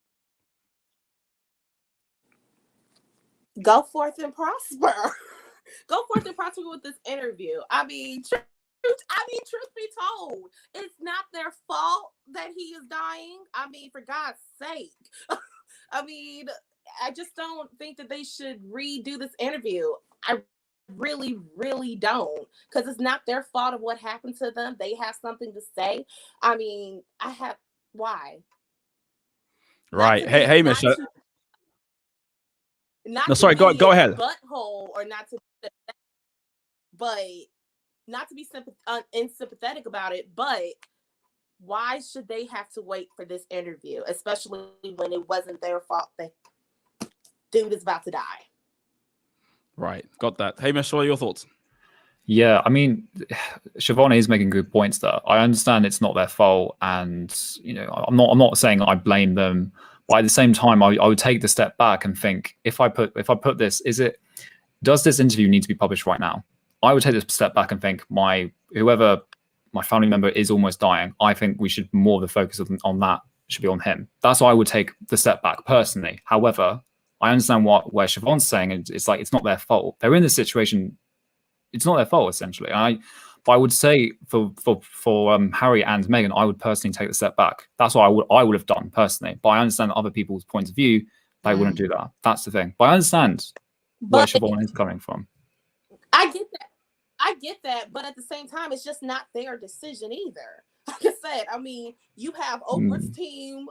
Go forth and prosper. Go forth and prosper with this interview. I mean, truth be told, it's not their fault that he is dying. I mean, for God's sake. I mean, I just don't think that they should redo this interview. I really, really don't, because it's not their fault of what happened to them. They have something to say. I mean, why? Right. Hey, Hamish. Not No, to sorry. be Go ahead. butthole, or not to, but not to be unsympathetic about it. But why should they have to wait for this interview, especially when it wasn't their fault? The dude is about to die. Right. Got that. Hamish, what are your thoughts? Yeah, I mean, Siobhan is making good points there. I understand it's not their fault, and I'm not saying I blame them, but at the same time, I would take the step back and think, if I put this, does this interview need to be published right now? I would take this step back and think, whoever my family member is almost dying, I think we should more of the focus on that should be on him. That's why I would take the step back personally. However, I understand where Siobhan's saying it's like it's not their fault. They're in this situation. It's not their fault, essentially. But I would say for Harry and Meghan, I would personally take the step back. That's what I would have done personally. But I understand other people's points of view. They wouldn't do that. That's the thing. But I understand where Siobhan is coming from. I get that. But at the same time, it's just not their decision either. Like I said, I mean, you have Oprah's team.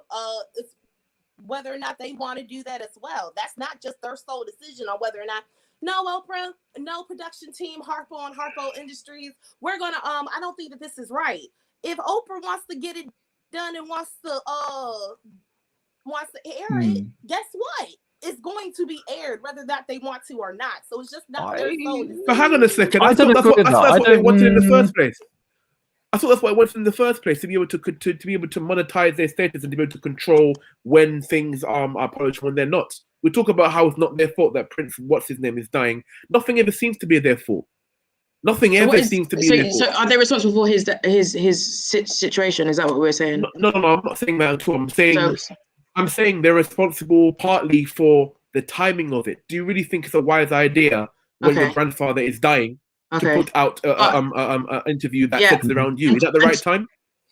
Whether or not they want to do that as well. That's not just their sole decision on whether or not. No, Oprah, no production team, Harpo Industries. We're gonna I don't think that this is right. If Oprah wants to get it done and wants to air it, guess what? It's going to be aired, whether that they want to or not. So it's just not their sole decision. But hang on a second. I thought that's what they wanted in the first place. I thought that's what I wanted in the first place, to be able to monetize their status and to be able to control when things are published, when they're not. We talk about how it's not their fault that Prince, what's his name, is dying. Nothing ever seems to be their fault. Nothing ever seems to be their fault. So are they responsible for his situation? Is that what we're saying? No, I'm not saying that at all. I'm saying they're responsible partly for the timing of it. Do you really think it's a wise idea when your grandfather is dying to put out an interview that centers around you? Is that the right time?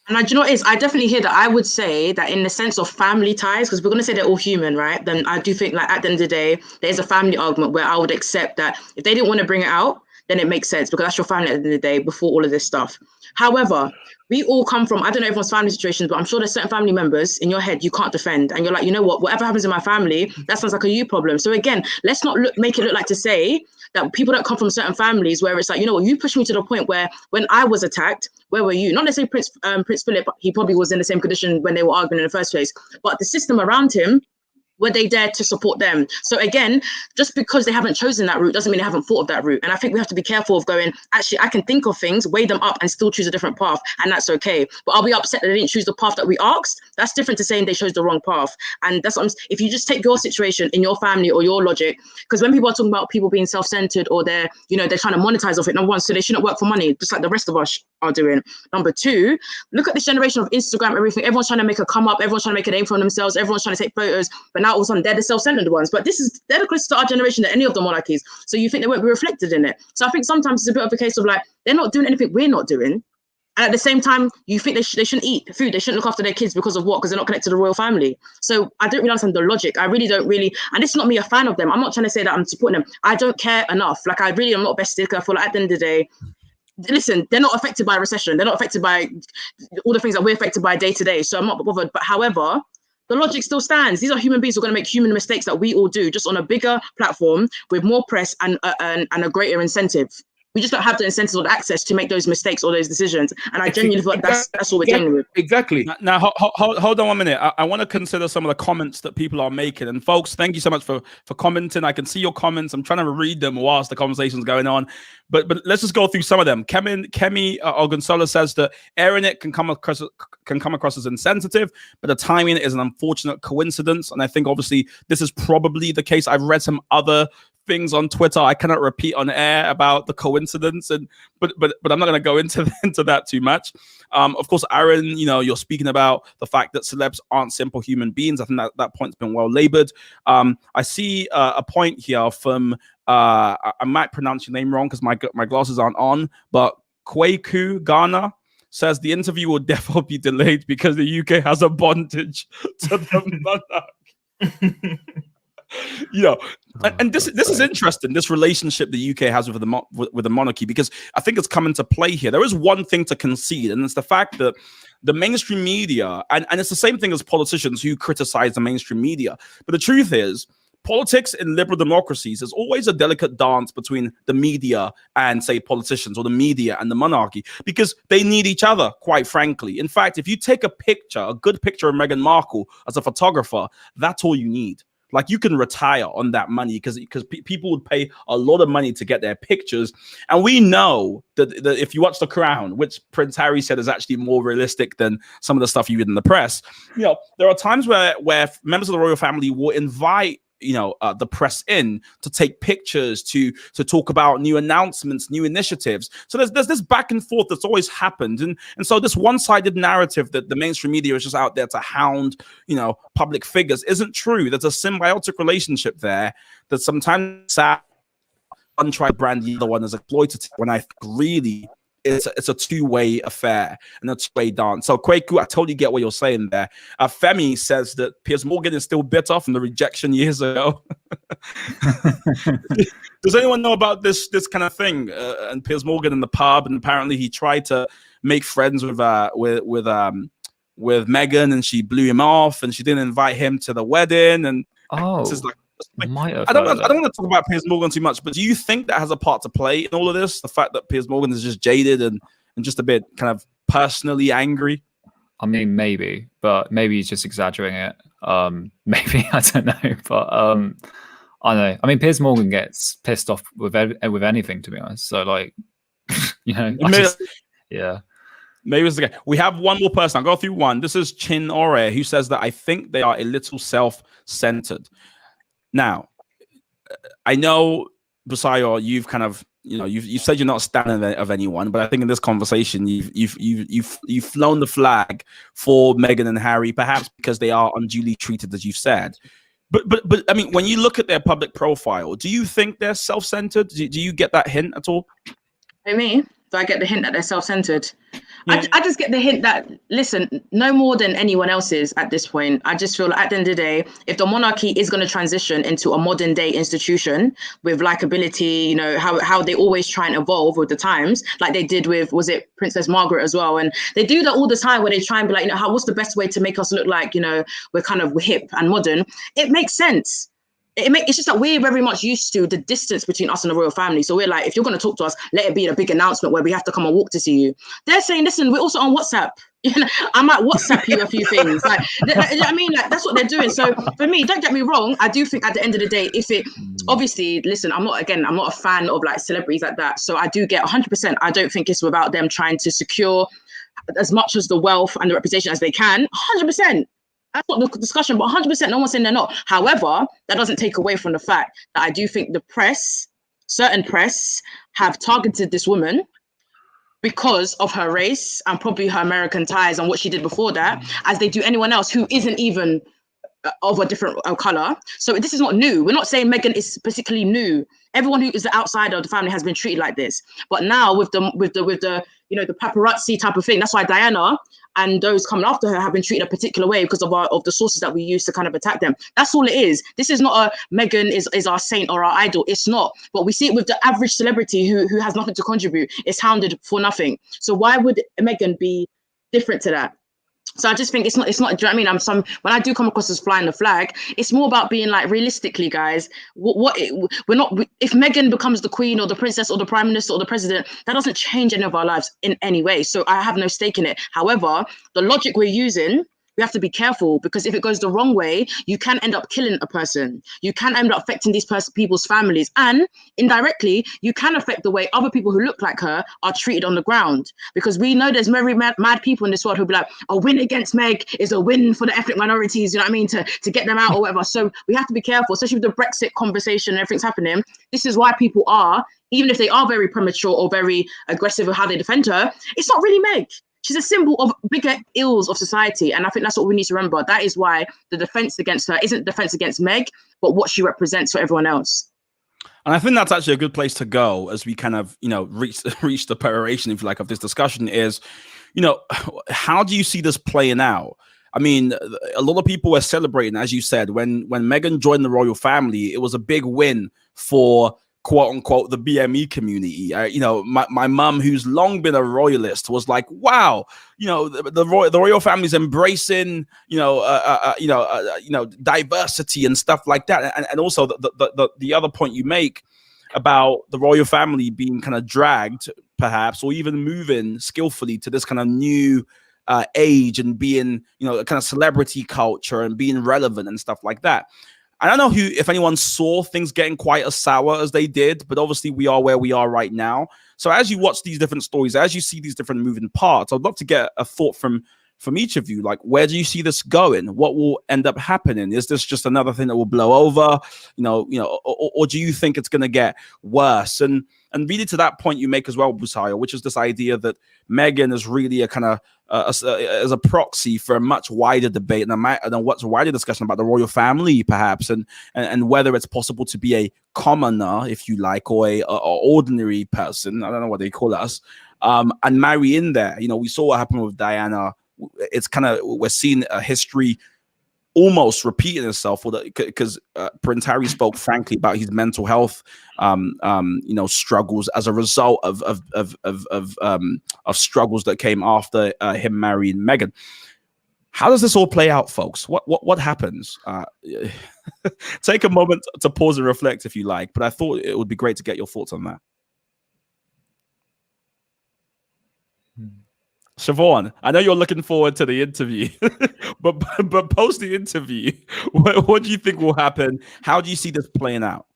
And do you know what it is? I definitely hear that. I would say that in the sense of family ties, because we're going to say they're all human, right? Then I do think, like, at the end of the day, there's a family argument where I would accept that if they didn't want to bring it out, then it makes sense, because that's your family at the end of the day before all of this stuff. However, we all come from, I don't know everyone's family situations, but I'm sure there's certain family members in your head you can't defend. And you're like, you know what, whatever happens in my family, that sounds like a you problem. So again, let's not make it look like to say that people don't come from certain families where it's like, you know what, you pushed me to the point where when I was attacked, where were you? Not necessarily Prince Philip, he probably was in the same condition when they were arguing in the first place, but the system around him, were they there to support them? So again, just because they haven't chosen that route doesn't mean they haven't thought of that route. And I think we have to be careful of going, actually, I can think of things, weigh them up and still choose a different path. And that's okay. But I'll be upset that they didn't choose the path that we asked. That's different to saying they chose the wrong path. And that's what if you just take your situation in your family or your logic, because when people are talking about people being self-centered or they're trying to monetize off it, number one, so they shouldn't work for money, just like the rest of us are doing. Number two, look at this generation of Instagram, everything. Everyone's trying to make a come up. Everyone's trying to make a name for themselves. Everyone's trying to take photos. But now all of a sudden they're the self-centered ones. But they're the closest to our generation that any of the monarchies. So you think they won't be reflected in it. So I think sometimes it's a bit of a case of like, they're not doing anything we're not doing. And at the same time, you think they shouldn't eat food. They shouldn't look after their kids because of what? Because they're not connected to the royal family. So I don't really understand the logic. I really don't really. And this is not me a fan of them. I'm not trying to say that I'm supporting them. I don't care enough. Like, I really am not vested. I feel like at the end of the day, listen, they're not affected by recession. They're not affected by all the things that we're affected by day to day. So I'm not bothered. But however, the logic still stands. These are human beings who are going to make human mistakes that we all do, just on a bigger platform with more press and a greater incentive. We just don't have the incentives or the access to make those mistakes or those decisions. And I genuinely feel like that's what we're dealing with. Exactly. Now, hold on 1 minute. I want to consider some of the comments that people are making. And folks, thank you so much for commenting. I can see your comments. I'm trying to read them whilst the conversation's going on. But let's just go through some of them. Kemi Gonzalez says that airing it can come across as insensitive, but the timing is an unfortunate coincidence. And I think obviously this is probably the case. I've read some other things on Twitter I cannot repeat on air about the coincidence, but I'm not going to go into that too much. Of course, Aaron, you're speaking about the fact that celebs aren't simple human beings. I think that point's been well labored. I see a point here from I might pronounce your name wrong because my glasses aren't on, but Kwaku Ghana says the interview will definitely be delayed because the UK has a bondage to the monarch. You know, and this is interesting. This relationship the UK has with the monarchy, because I think it's come into play here. There is one thing to concede, and it's the fact that the mainstream media, and it's the same thing as politicians who criticize the mainstream media. But the truth is, politics in liberal democracies is always a delicate dance between the media and, say, politicians, or the media and the monarchy, because they need each other, quite frankly. In fact, if you take a good picture of Meghan Markle as a photographer, that's all you need. Like, you can retire on that money, because people would pay a lot of money to get their pictures. And we know that if you watch The Crown, which Prince Harry said is actually more realistic than some of the stuff you read in the press, you know, there are times where members of the royal family will invite the press in to take pictures, to talk about new announcements, new initiatives. So there's this back and forth that's always happened, and so this one-sided narrative that the mainstream media is just out there to hound public figures isn't true. There's a symbiotic relationship there that sometimes one try to brand the other one as exploitative, when I think really it's a two-way affair and a two-way dance. So Kwaku, I totally get what you're saying there. Femi says that Piers Morgan is still bitter from the rejection years ago. Does anyone know about this kind of thing? And Piers Morgan in the pub, and apparently he tried to make friends with Meghan, and she blew him off, and she didn't invite him to the wedding. And this is like, I don't want to talk about Piers Morgan too much, but do you think that has a part to play in all of this? The fact that Piers Morgan is just jaded and just a bit kind of personally angry? I mean, maybe, but maybe he's just exaggerating it. Maybe, I don't know, but I don't know. I mean, Piers Morgan gets pissed off with anything, to be honest. So, like, yeah. Maybe it's the guy. We have one more person. I'll go through one. This is Chin Ore, who says that I think they are a little self-centered. Now, I know, Busayo, you've kind of, you've said you're not a stan of anyone, but I think in this conversation, you've flown the flag for Meghan and Harry, perhaps because they are unduly treated, as you've said. But I mean, when you look at their public profile, do you think they're self-centered? Do you get that hint at all? I mean, do I get the hint that they're self-centered? Yeah. I just get the hint that, listen, no more than anyone else's at this point. I just feel like at the end of the day, if the monarchy is going to transition into a modern day institution with likability, how they always try and evolve with the times, like they did with, was it Princess Margaret as well? And they do that all the time, where they try and be like, what's the best way to make us look like, we're kind of hip and modern. It makes sense. It's just that we're very much used to the distance between us and the royal family. So we're like, if you're going to talk to us, let it be a big announcement where we have to come and walk to see you. They're saying, listen, we're also on WhatsApp. I might WhatsApp you a few things. Like, I mean, like, that's what they're doing. So for me, don't get me wrong. I do think at the end of the day, obviously, listen, I'm not a fan of like celebrities like that. So I do get 100%. I don't think it's without them trying to secure as much as the wealth and the reputation as they can. 100%. That's not the discussion, but 100%, no one's saying they're not. However, that doesn't take away from the fact that I do think the press, certain press, have targeted this woman because of her race and probably her American ties and what she did before that, as they do anyone else who isn't even of a different color. So this is not new. We're not saying Meghan is particularly new. Everyone who is the outsider of the family has been treated like this. But now with the the paparazzi type of thing, that's why Diana and those coming after her have been treated a particular way because of the sources that we use to kind of attack them. That's all it is. This is not a Meghan is our saint or our idol. It's not. But we see it with the average celebrity who has nothing to contribute. It's hounded for nothing. So why would Meghan be different to that? So I just think it's not, do you know what I mean? When I do come across as flying the flag, it's more about being like, realistically, guys, if Meghan becomes the queen or the princess or the prime minister or the president, that doesn't change any of our lives in any way. So I have no stake in it. However, the logic we're using, we have to be careful, because if it goes the wrong way, you can end up killing a person. You can end up affecting these people's families. And indirectly, you can affect the way other people who look like her are treated on the ground. Because we know there's very mad people in this world who'll be like, a win against Meg is a win for the ethnic minorities, you know what I mean, to get them out or whatever. So we have to be careful, especially with the Brexit conversation and everything's happening. This is why people are, even if they are very premature or very aggressive with how they defend her, it's not really Meg. She's a symbol of bigger ills of society. And I think that's what we need to remember. That is why the defense against her isn't defense against Meg, but what she represents for everyone else. And I think that's actually a good place to go as we kind of, reach the peroration, if you like, of this discussion is, how do you see this playing out? I mean, a lot of people were celebrating, as you said, when Meghan joined the royal family. It was a big win for quote unquote the BME community. You know, my mum, who's long been a royalist, was like, "Wow, you know, the royal family's embracing, diversity and stuff like that." And also the other point you make about the royal family being kind of dragged, perhaps, or even moving skillfully to this kind of new age and being, you know, a kind of celebrity culture and being relevant and stuff like that. I don't know if anyone saw things getting quite as sour as they did, but obviously we are where we are right now. So as you watch these different stories, as you see these different moving parts, I'd love to get a thought from each of you. Like, where do you see this going? What will end up happening? Is this just another thing that will blow over? Or do you think it's going to get worse? And really to that point you make as well, Busayo, which is this idea that Meghan is really a kind of as a proxy for a much wider debate and a much wider discussion about the royal family, perhaps, and whether it's possible to be a commoner, if you like, or a ordinary person. I don't know what they call us, and marry in there. You know, we saw what happened with Diana. It's kind of, we're seeing a history almost repeating itself, because Prince Harry spoke frankly about his mental health, struggles as a result of struggles that came after him marrying Meghan. How does this all play out, folks? What happens? Take a moment to pause and reflect, if you like. But I thought it would be great to get your thoughts on that. Siobhan, I know you're looking forward to the interview, but post the interview, what do you think will happen? How do you see this playing out?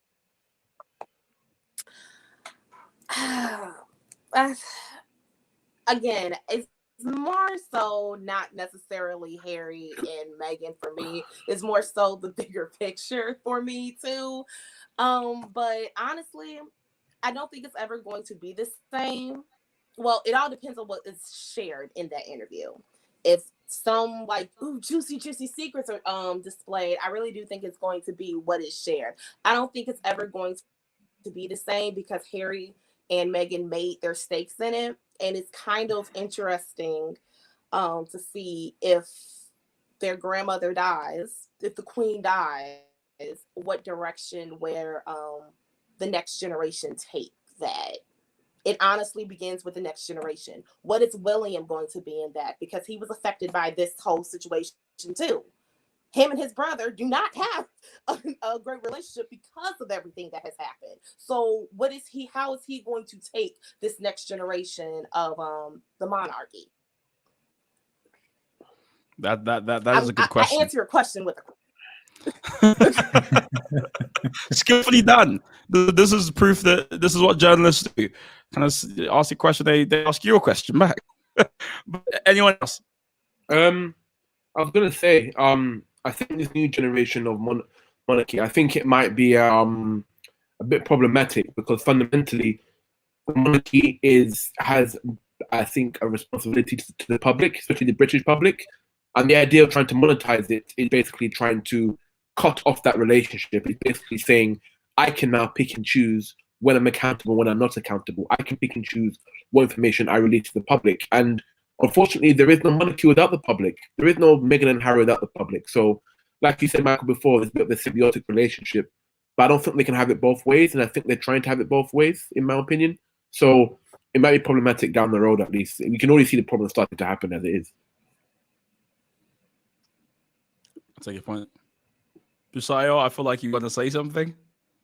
Again, it's more so not necessarily Harry and Meghan for me. It's more so the bigger picture for me too. But honestly, I don't think it's ever going to be the same. Well, it all depends on what is shared in that interview. If some juicy secrets are displayed, I really do think it's going to be what is shared. I don't think it's ever going to be the same, because Harry and Meghan made their stakes in it, and it's kind of interesting to see if their grandmother dies, if the queen dies, what direction where the next generation take that. It honestly begins with the next generation. What is William going to be in that? Because he was affected by this whole situation too. Him and his brother do not have a great relationship because of everything that has happened. So how is he going to take this next generation of the monarchy? That is a good question. I answer your question with a skillfully done. This is proof that this is what journalists do. Kind of ask a question, they ask you a question back. Anyone else? I was gonna say, I think this new generation of monarchy, I think it might be a bit problematic, because fundamentally, monarchy has, I think, a responsibility to the public, especially the British public, and the idea of trying to monetize it is basically trying to cut off that relationship. It's basically saying, I can now pick and choose when I'm accountable, when I'm not accountable. I can pick and choose what information I release to the public. And unfortunately, there is no monarchy without the public. There is no Meghan and Harry without the public. So, like you said, Michael, before, there's a bit of a symbiotic relationship. But I don't think they can have it both ways. And I think they're trying to have it both ways, in my opinion. So it might be problematic down the road, at least. And you can already see the problem starting to happen as it is. I'll take your point. Busayo, I feel like you want to say something.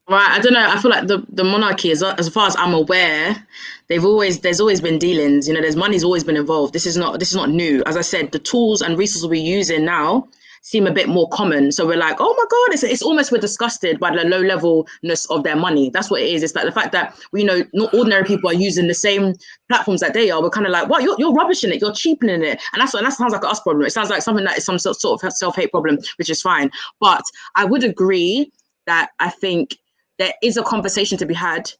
Right, I don't know. I feel like the monarchy, as far as I'm aware, there's always been dealings. You know, there's money's always been involved. This is not new. As I said, the tools and resources we're using now seem a bit more common. So we're like, oh my God, it's almost we're disgusted by the low levelness of their money. That's what it is. It's like the fact that not ordinary people are using the same platforms that they are. We're kind of like, what, you're rubbishing it, you're cheapening it. And that sounds like an us problem. It sounds like something that is some sort of self-hate problem, which is fine. But I would agree that I think there is a conversation to be had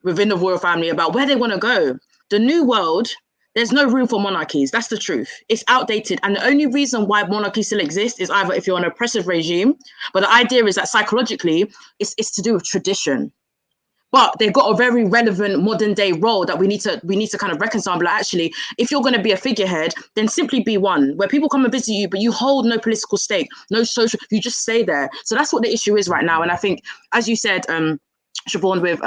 within the royal family about where they want to go. The new world, there's no room for monarchies. That's the truth. It's outdated. And the only reason why monarchy still exists is either if you're an oppressive regime, but the idea is that psychologically, it's to do with tradition. but they've got a very relevant modern day role that we need to kind of reconcile. But actually, if you're going to be a figurehead, then simply be one where people come and visit you, but you hold no political stake, no social, you just stay there. So that's what the issue is right now. And I think, as you said, Siobhan, with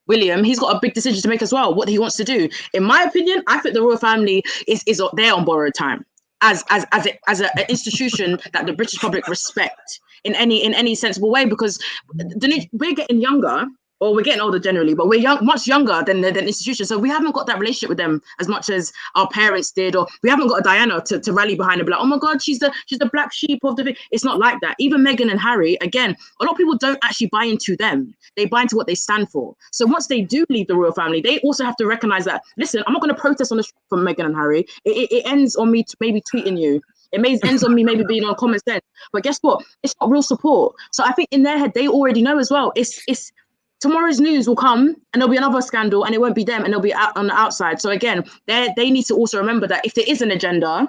William, he's got a big decision to make as well, what he wants to do. In my opinion, I think the royal family is there on borrowed time as an institution that the British public respect in any sensible way, because we're getting younger, or we're getting older generally, but we're much younger than the institution. So we haven't got that relationship with them as much as our parents did, or we haven't got a Diana to rally behind and be like, oh my God, she's the black sheep of the. It's not like that. Even Meghan and Harry, again, a lot of people don't actually buy into them. They buy into what they stand for. So once they do leave the royal family, they also have to recognize that, listen, I'm not going to protest on the street for Meghan and Harry. It ends on me maybe tweeting you. It ends on me maybe being on common sense. But guess what? It's not real support. So I think in their head, they already know as well. It's tomorrow's news will come and there'll be another scandal and it won't be them and they'll be out on the outside. So again, they need to also remember that if there is an agenda,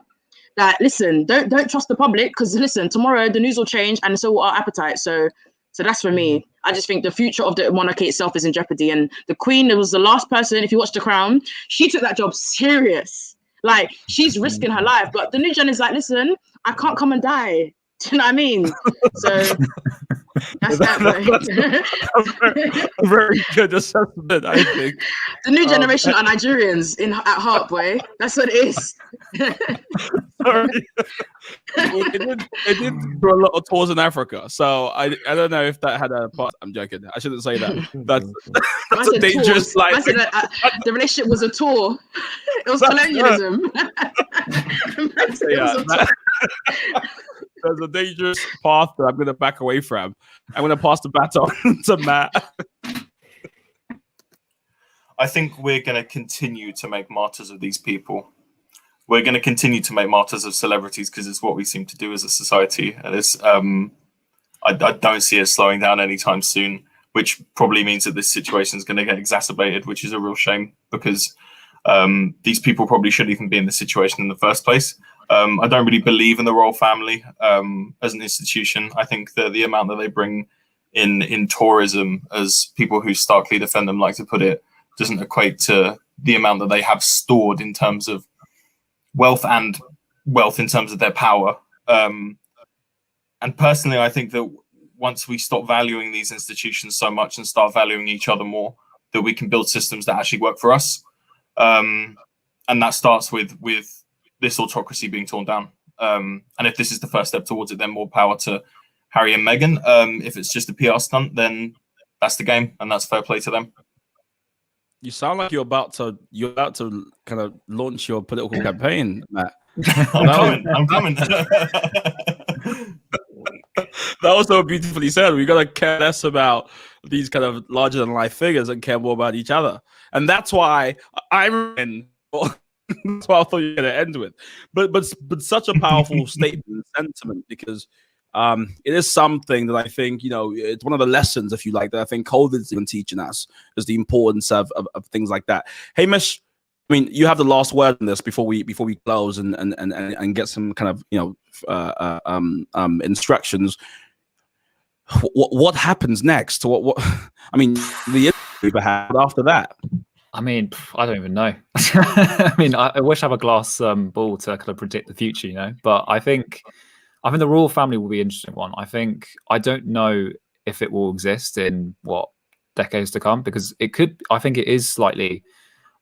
that listen, don't trust the public, because listen, tomorrow the news will change and so will our appetite. So that's for me. I just think the future of the monarchy itself is in jeopardy. And the Queen was the last person, if you watch The Crown, she took that job serious. Like, she's risking her life. But the new gen is like, listen, I can't come and die. Do you know what I mean? So that's a very good assessment, I think. The new generation are Nigerians at heart, boy. That's what it is. Sorry. They did do a lot of tours in Africa, so I don't know if that had a part. I'm joking. I shouldn't say that. That's a dangerous life. The relationship was a tour. It was colonialism. There's a dangerous path that I'm going to back away from. I'm going to pass the baton to Matt. I think we're going to continue to make martyrs of these people. We're going to continue to make martyrs of celebrities because it's what we seem to do as a society. And it's, I don't see it slowing down anytime soon, which probably means that this situation is going to get exacerbated, which is a real shame, because these people probably shouldn't even be in this situation in the first place. I don't really believe in the royal family as an institution. I think that the amount that they bring in tourism, as people who starkly defend them like to put it, doesn't equate to the amount that they have stored in terms of wealth and wealth in terms of their power. And personally, I think that once we stop valuing these institutions so much and start valuing each other more, that we can build systems that actually work for us. And that starts with this autocracy being torn down. And if this is the first step towards it, then more power to Harry and Meghan. If it's just a PR stunt, then that's the game, and that's fair play to them. You sound like you're about to kind of launch your political campaign, Matt. I'm coming. That was so beautifully said. We got to care less about these kind of larger than life figures and care more about each other. And that's why I'm in. That's what I thought you were going to end with. But such a powerful statement and sentiment, because it is something that I think, it's one of the lessons, if you like, that I think COVID's even teaching us, is the importance of things like that. Hamish, I mean, you have the last word on this before we close and get some kind of instructions. What happens next? What I mean, the perhaps after that. I mean, I don't even know. I mean, I wish I had a glass ball to kind of predict the future, But I think the royal family will be an interesting one. I don't know if it will exist in decades to come, because it could. I think it is slightly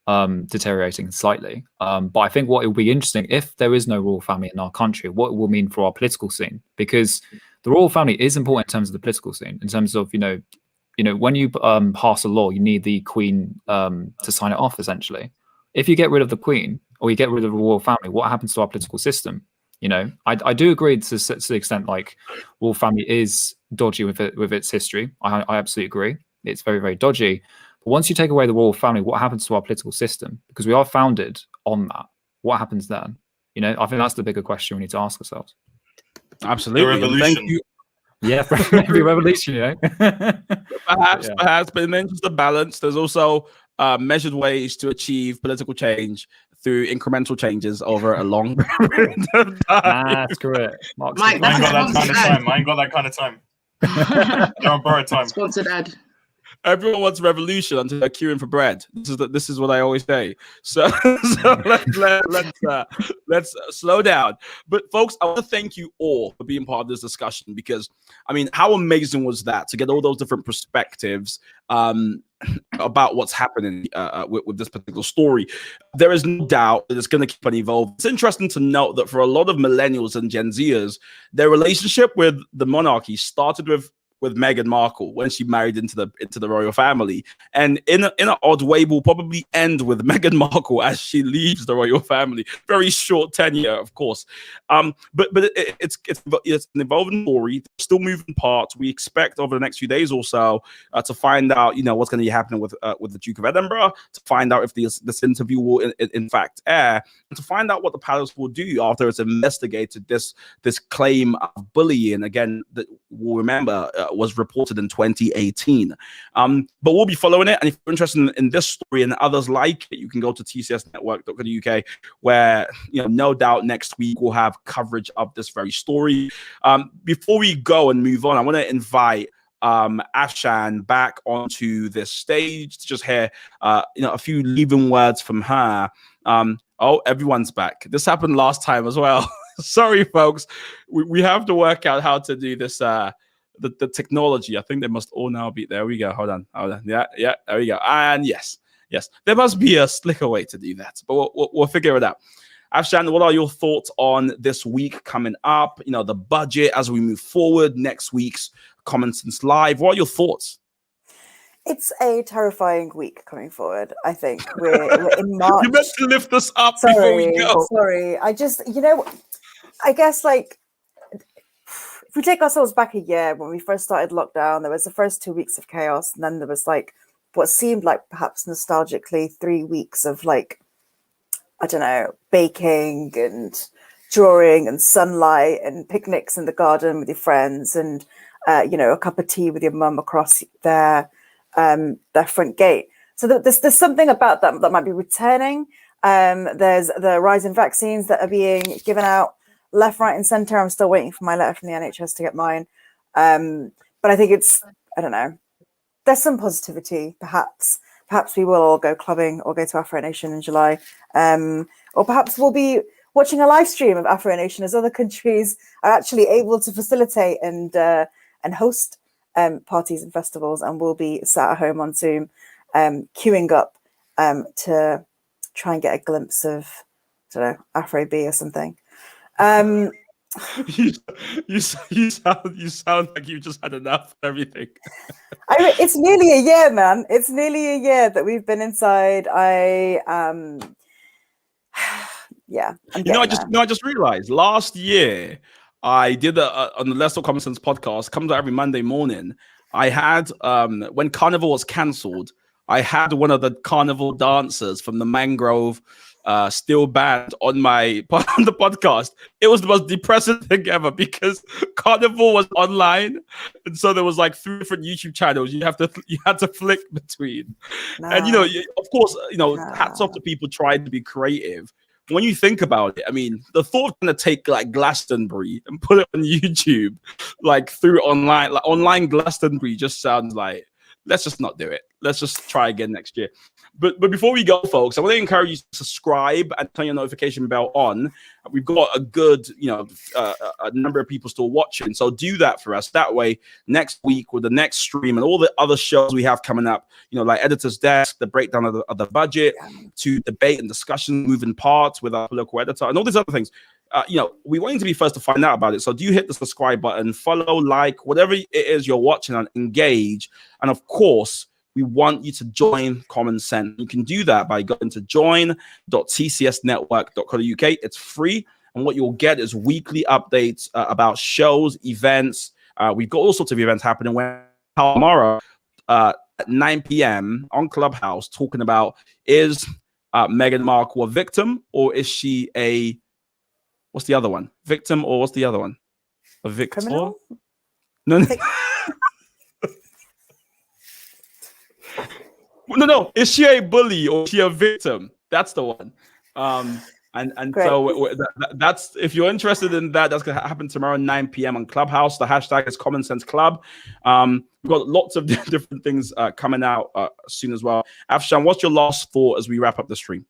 deteriorating slightly. But I think what it will be interesting, if there is no royal family in our country, what it will mean for our political scene, because the royal family is important in terms of the political scene, in terms of when you pass a law, you need the Queen to sign it off, essentially. If you get rid of the Queen, or you get rid of the royal family, what happens to our political system? I do agree to the extent like royal family is dodgy with its history. I absolutely agree. It's very, very dodgy. But once you take away the royal family, what happens to our political system? Because we are founded on that. What happens then? I think that's the bigger question we need to ask ourselves. Absolutely. The revolution. Thank you. Yeah, maybe revolution, Perhaps, but in the interest of balance, there's also measured ways to achieve political change through incremental changes over a long period of time. That's correct. Mike, I ain't got that kind of time. You're on borrowed time. Sponsored ad. Everyone wants revolution until they're queuing for bread. This is what I always say. So, so let's slow down. But folks, I want to thank you all for being part of this discussion, because I mean, how amazing was that to get all those different perspectives about what's happening with this particular story. There is no doubt that it's going to keep on evolving. It's interesting to note that for a lot of millennials and Gen Zers, their relationship with the monarchy started with Meghan Markle when she married into the royal family, and in an odd way will probably end with Meghan Markle as she leaves the royal family. Very short tenure, of course, but it's an evolving story. There's still moving parts. We expect over the next few days or so to find out, what's going to be happening with the Duke of Edinburgh, to find out if this interview will in fact air, and to find out what the palace will do after it's investigated this claim of bullying again that we'll remember was reported in 2018. But we'll be following it. And if you're interested in this story and others like it, you can go to tcsnetwork.co.uk, where, no doubt next week we'll have coverage of this very story. Before we go and move on, I want to invite Afshan back onto this stage to just hear, a few leaving words from her. Oh, everyone's back. This happened last time as well. Sorry, folks. We have to work out how to do this. The technology. I think they must all now be. There we go. Hold on. Yeah. There we go. And yes. There must be a slicker way to do that, but we'll figure it out. Afshan, what are your thoughts on this week coming up? The budget as we move forward, next week's Common Sense Live. What are your thoughts? It's a terrifying week coming forward. I think we're in March. You meant to lift us up before we go. Sorry. I just, I guess if we take ourselves back a year, when we first started lockdown, there was the first 2 weeks of chaos, and then there was what seemed like perhaps nostalgically 3 weeks of baking and drawing and sunlight and picnics in the garden with your friends and a cup of tea with your mum across their front gate. So there's something about that might be returning. There's the rise in vaccines that are being given out left, right, and center. I'm still waiting for my letter from the NHS to get mine. But I think I don't know. There's some positivity, perhaps. Perhaps we will all go clubbing or go to Afro Nation in July. Or perhaps we'll be watching a live stream of Afro Nation as other countries are actually able to facilitate and host parties and festivals, and we'll be sat at home on Zoom, queuing up to try and get a glimpse of, Afro B or something. You sound like you just had enough of everything. It's nearly a year, man. It's nearly a year that we've been inside. Yeah. I just realized last year I did on the Let's Talk Common Sense podcast, comes out every Monday morning. I had when Carnival was cancelled, I had one of the carnival dancers from the Mangrove Steel Band on the podcast. It was the most depressing thing ever because Carnival was online, and so there was 3 different YouTube channels you had to flick between. And of course, hats off to people trying to be creative. When you think about it, I mean, the thought of going to take Glastonbury and put it on YouTube, through online Glastonbury just sounds like, let's just not do it. Let's just try again next year. But before we go, folks, I want to encourage you to subscribe and turn your notification bell on. We've got a good, a number of people still watching. So do that for us. That way, next week with the next stream and all the other shows we have coming up, like Editor's Desk, the breakdown of the budget, to debate and discussion, moving parts with our political editor, and all these other things. We want you to be first to find out about it. So do hit the subscribe button, follow, like, whatever it is you're watching, and engage. And of course, we want you to join Common Sense. You can do that by going to join.tcsnetwork.co.uk. It's free. And what you'll get is weekly updates about shows, events. We've got all sorts of events happening. Tomorrow at 9 p.m. on Clubhouse, talking about, is Meghan Markle a victim, or is she what's the other one? Victim, or what's the other one? A victor? Criminal? No. No. Is she a bully or is she a victim? That's the one. And Great. so that's, if you're interested in that, that's going to happen tomorrow 9 p.m. on Clubhouse. The hashtag is Common Sense Club. We've got lots of different things coming out soon as well. Afshan, what's your last thought as we wrap up the stream?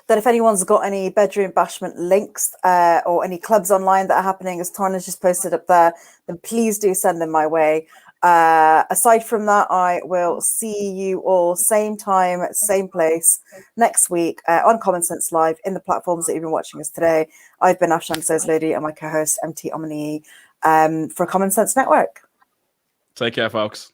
That if anyone's got any bedroom bashment links or any clubs online that are happening, as Tana's just posted up there, then please do send them my way. Aside from that, I will see you all same time, same place next week on Common Sense Live in the platforms that you've been watching us today. I've been Afshan Says Lady and my co-host MT Omni for Common Sense Network. Take care, folks.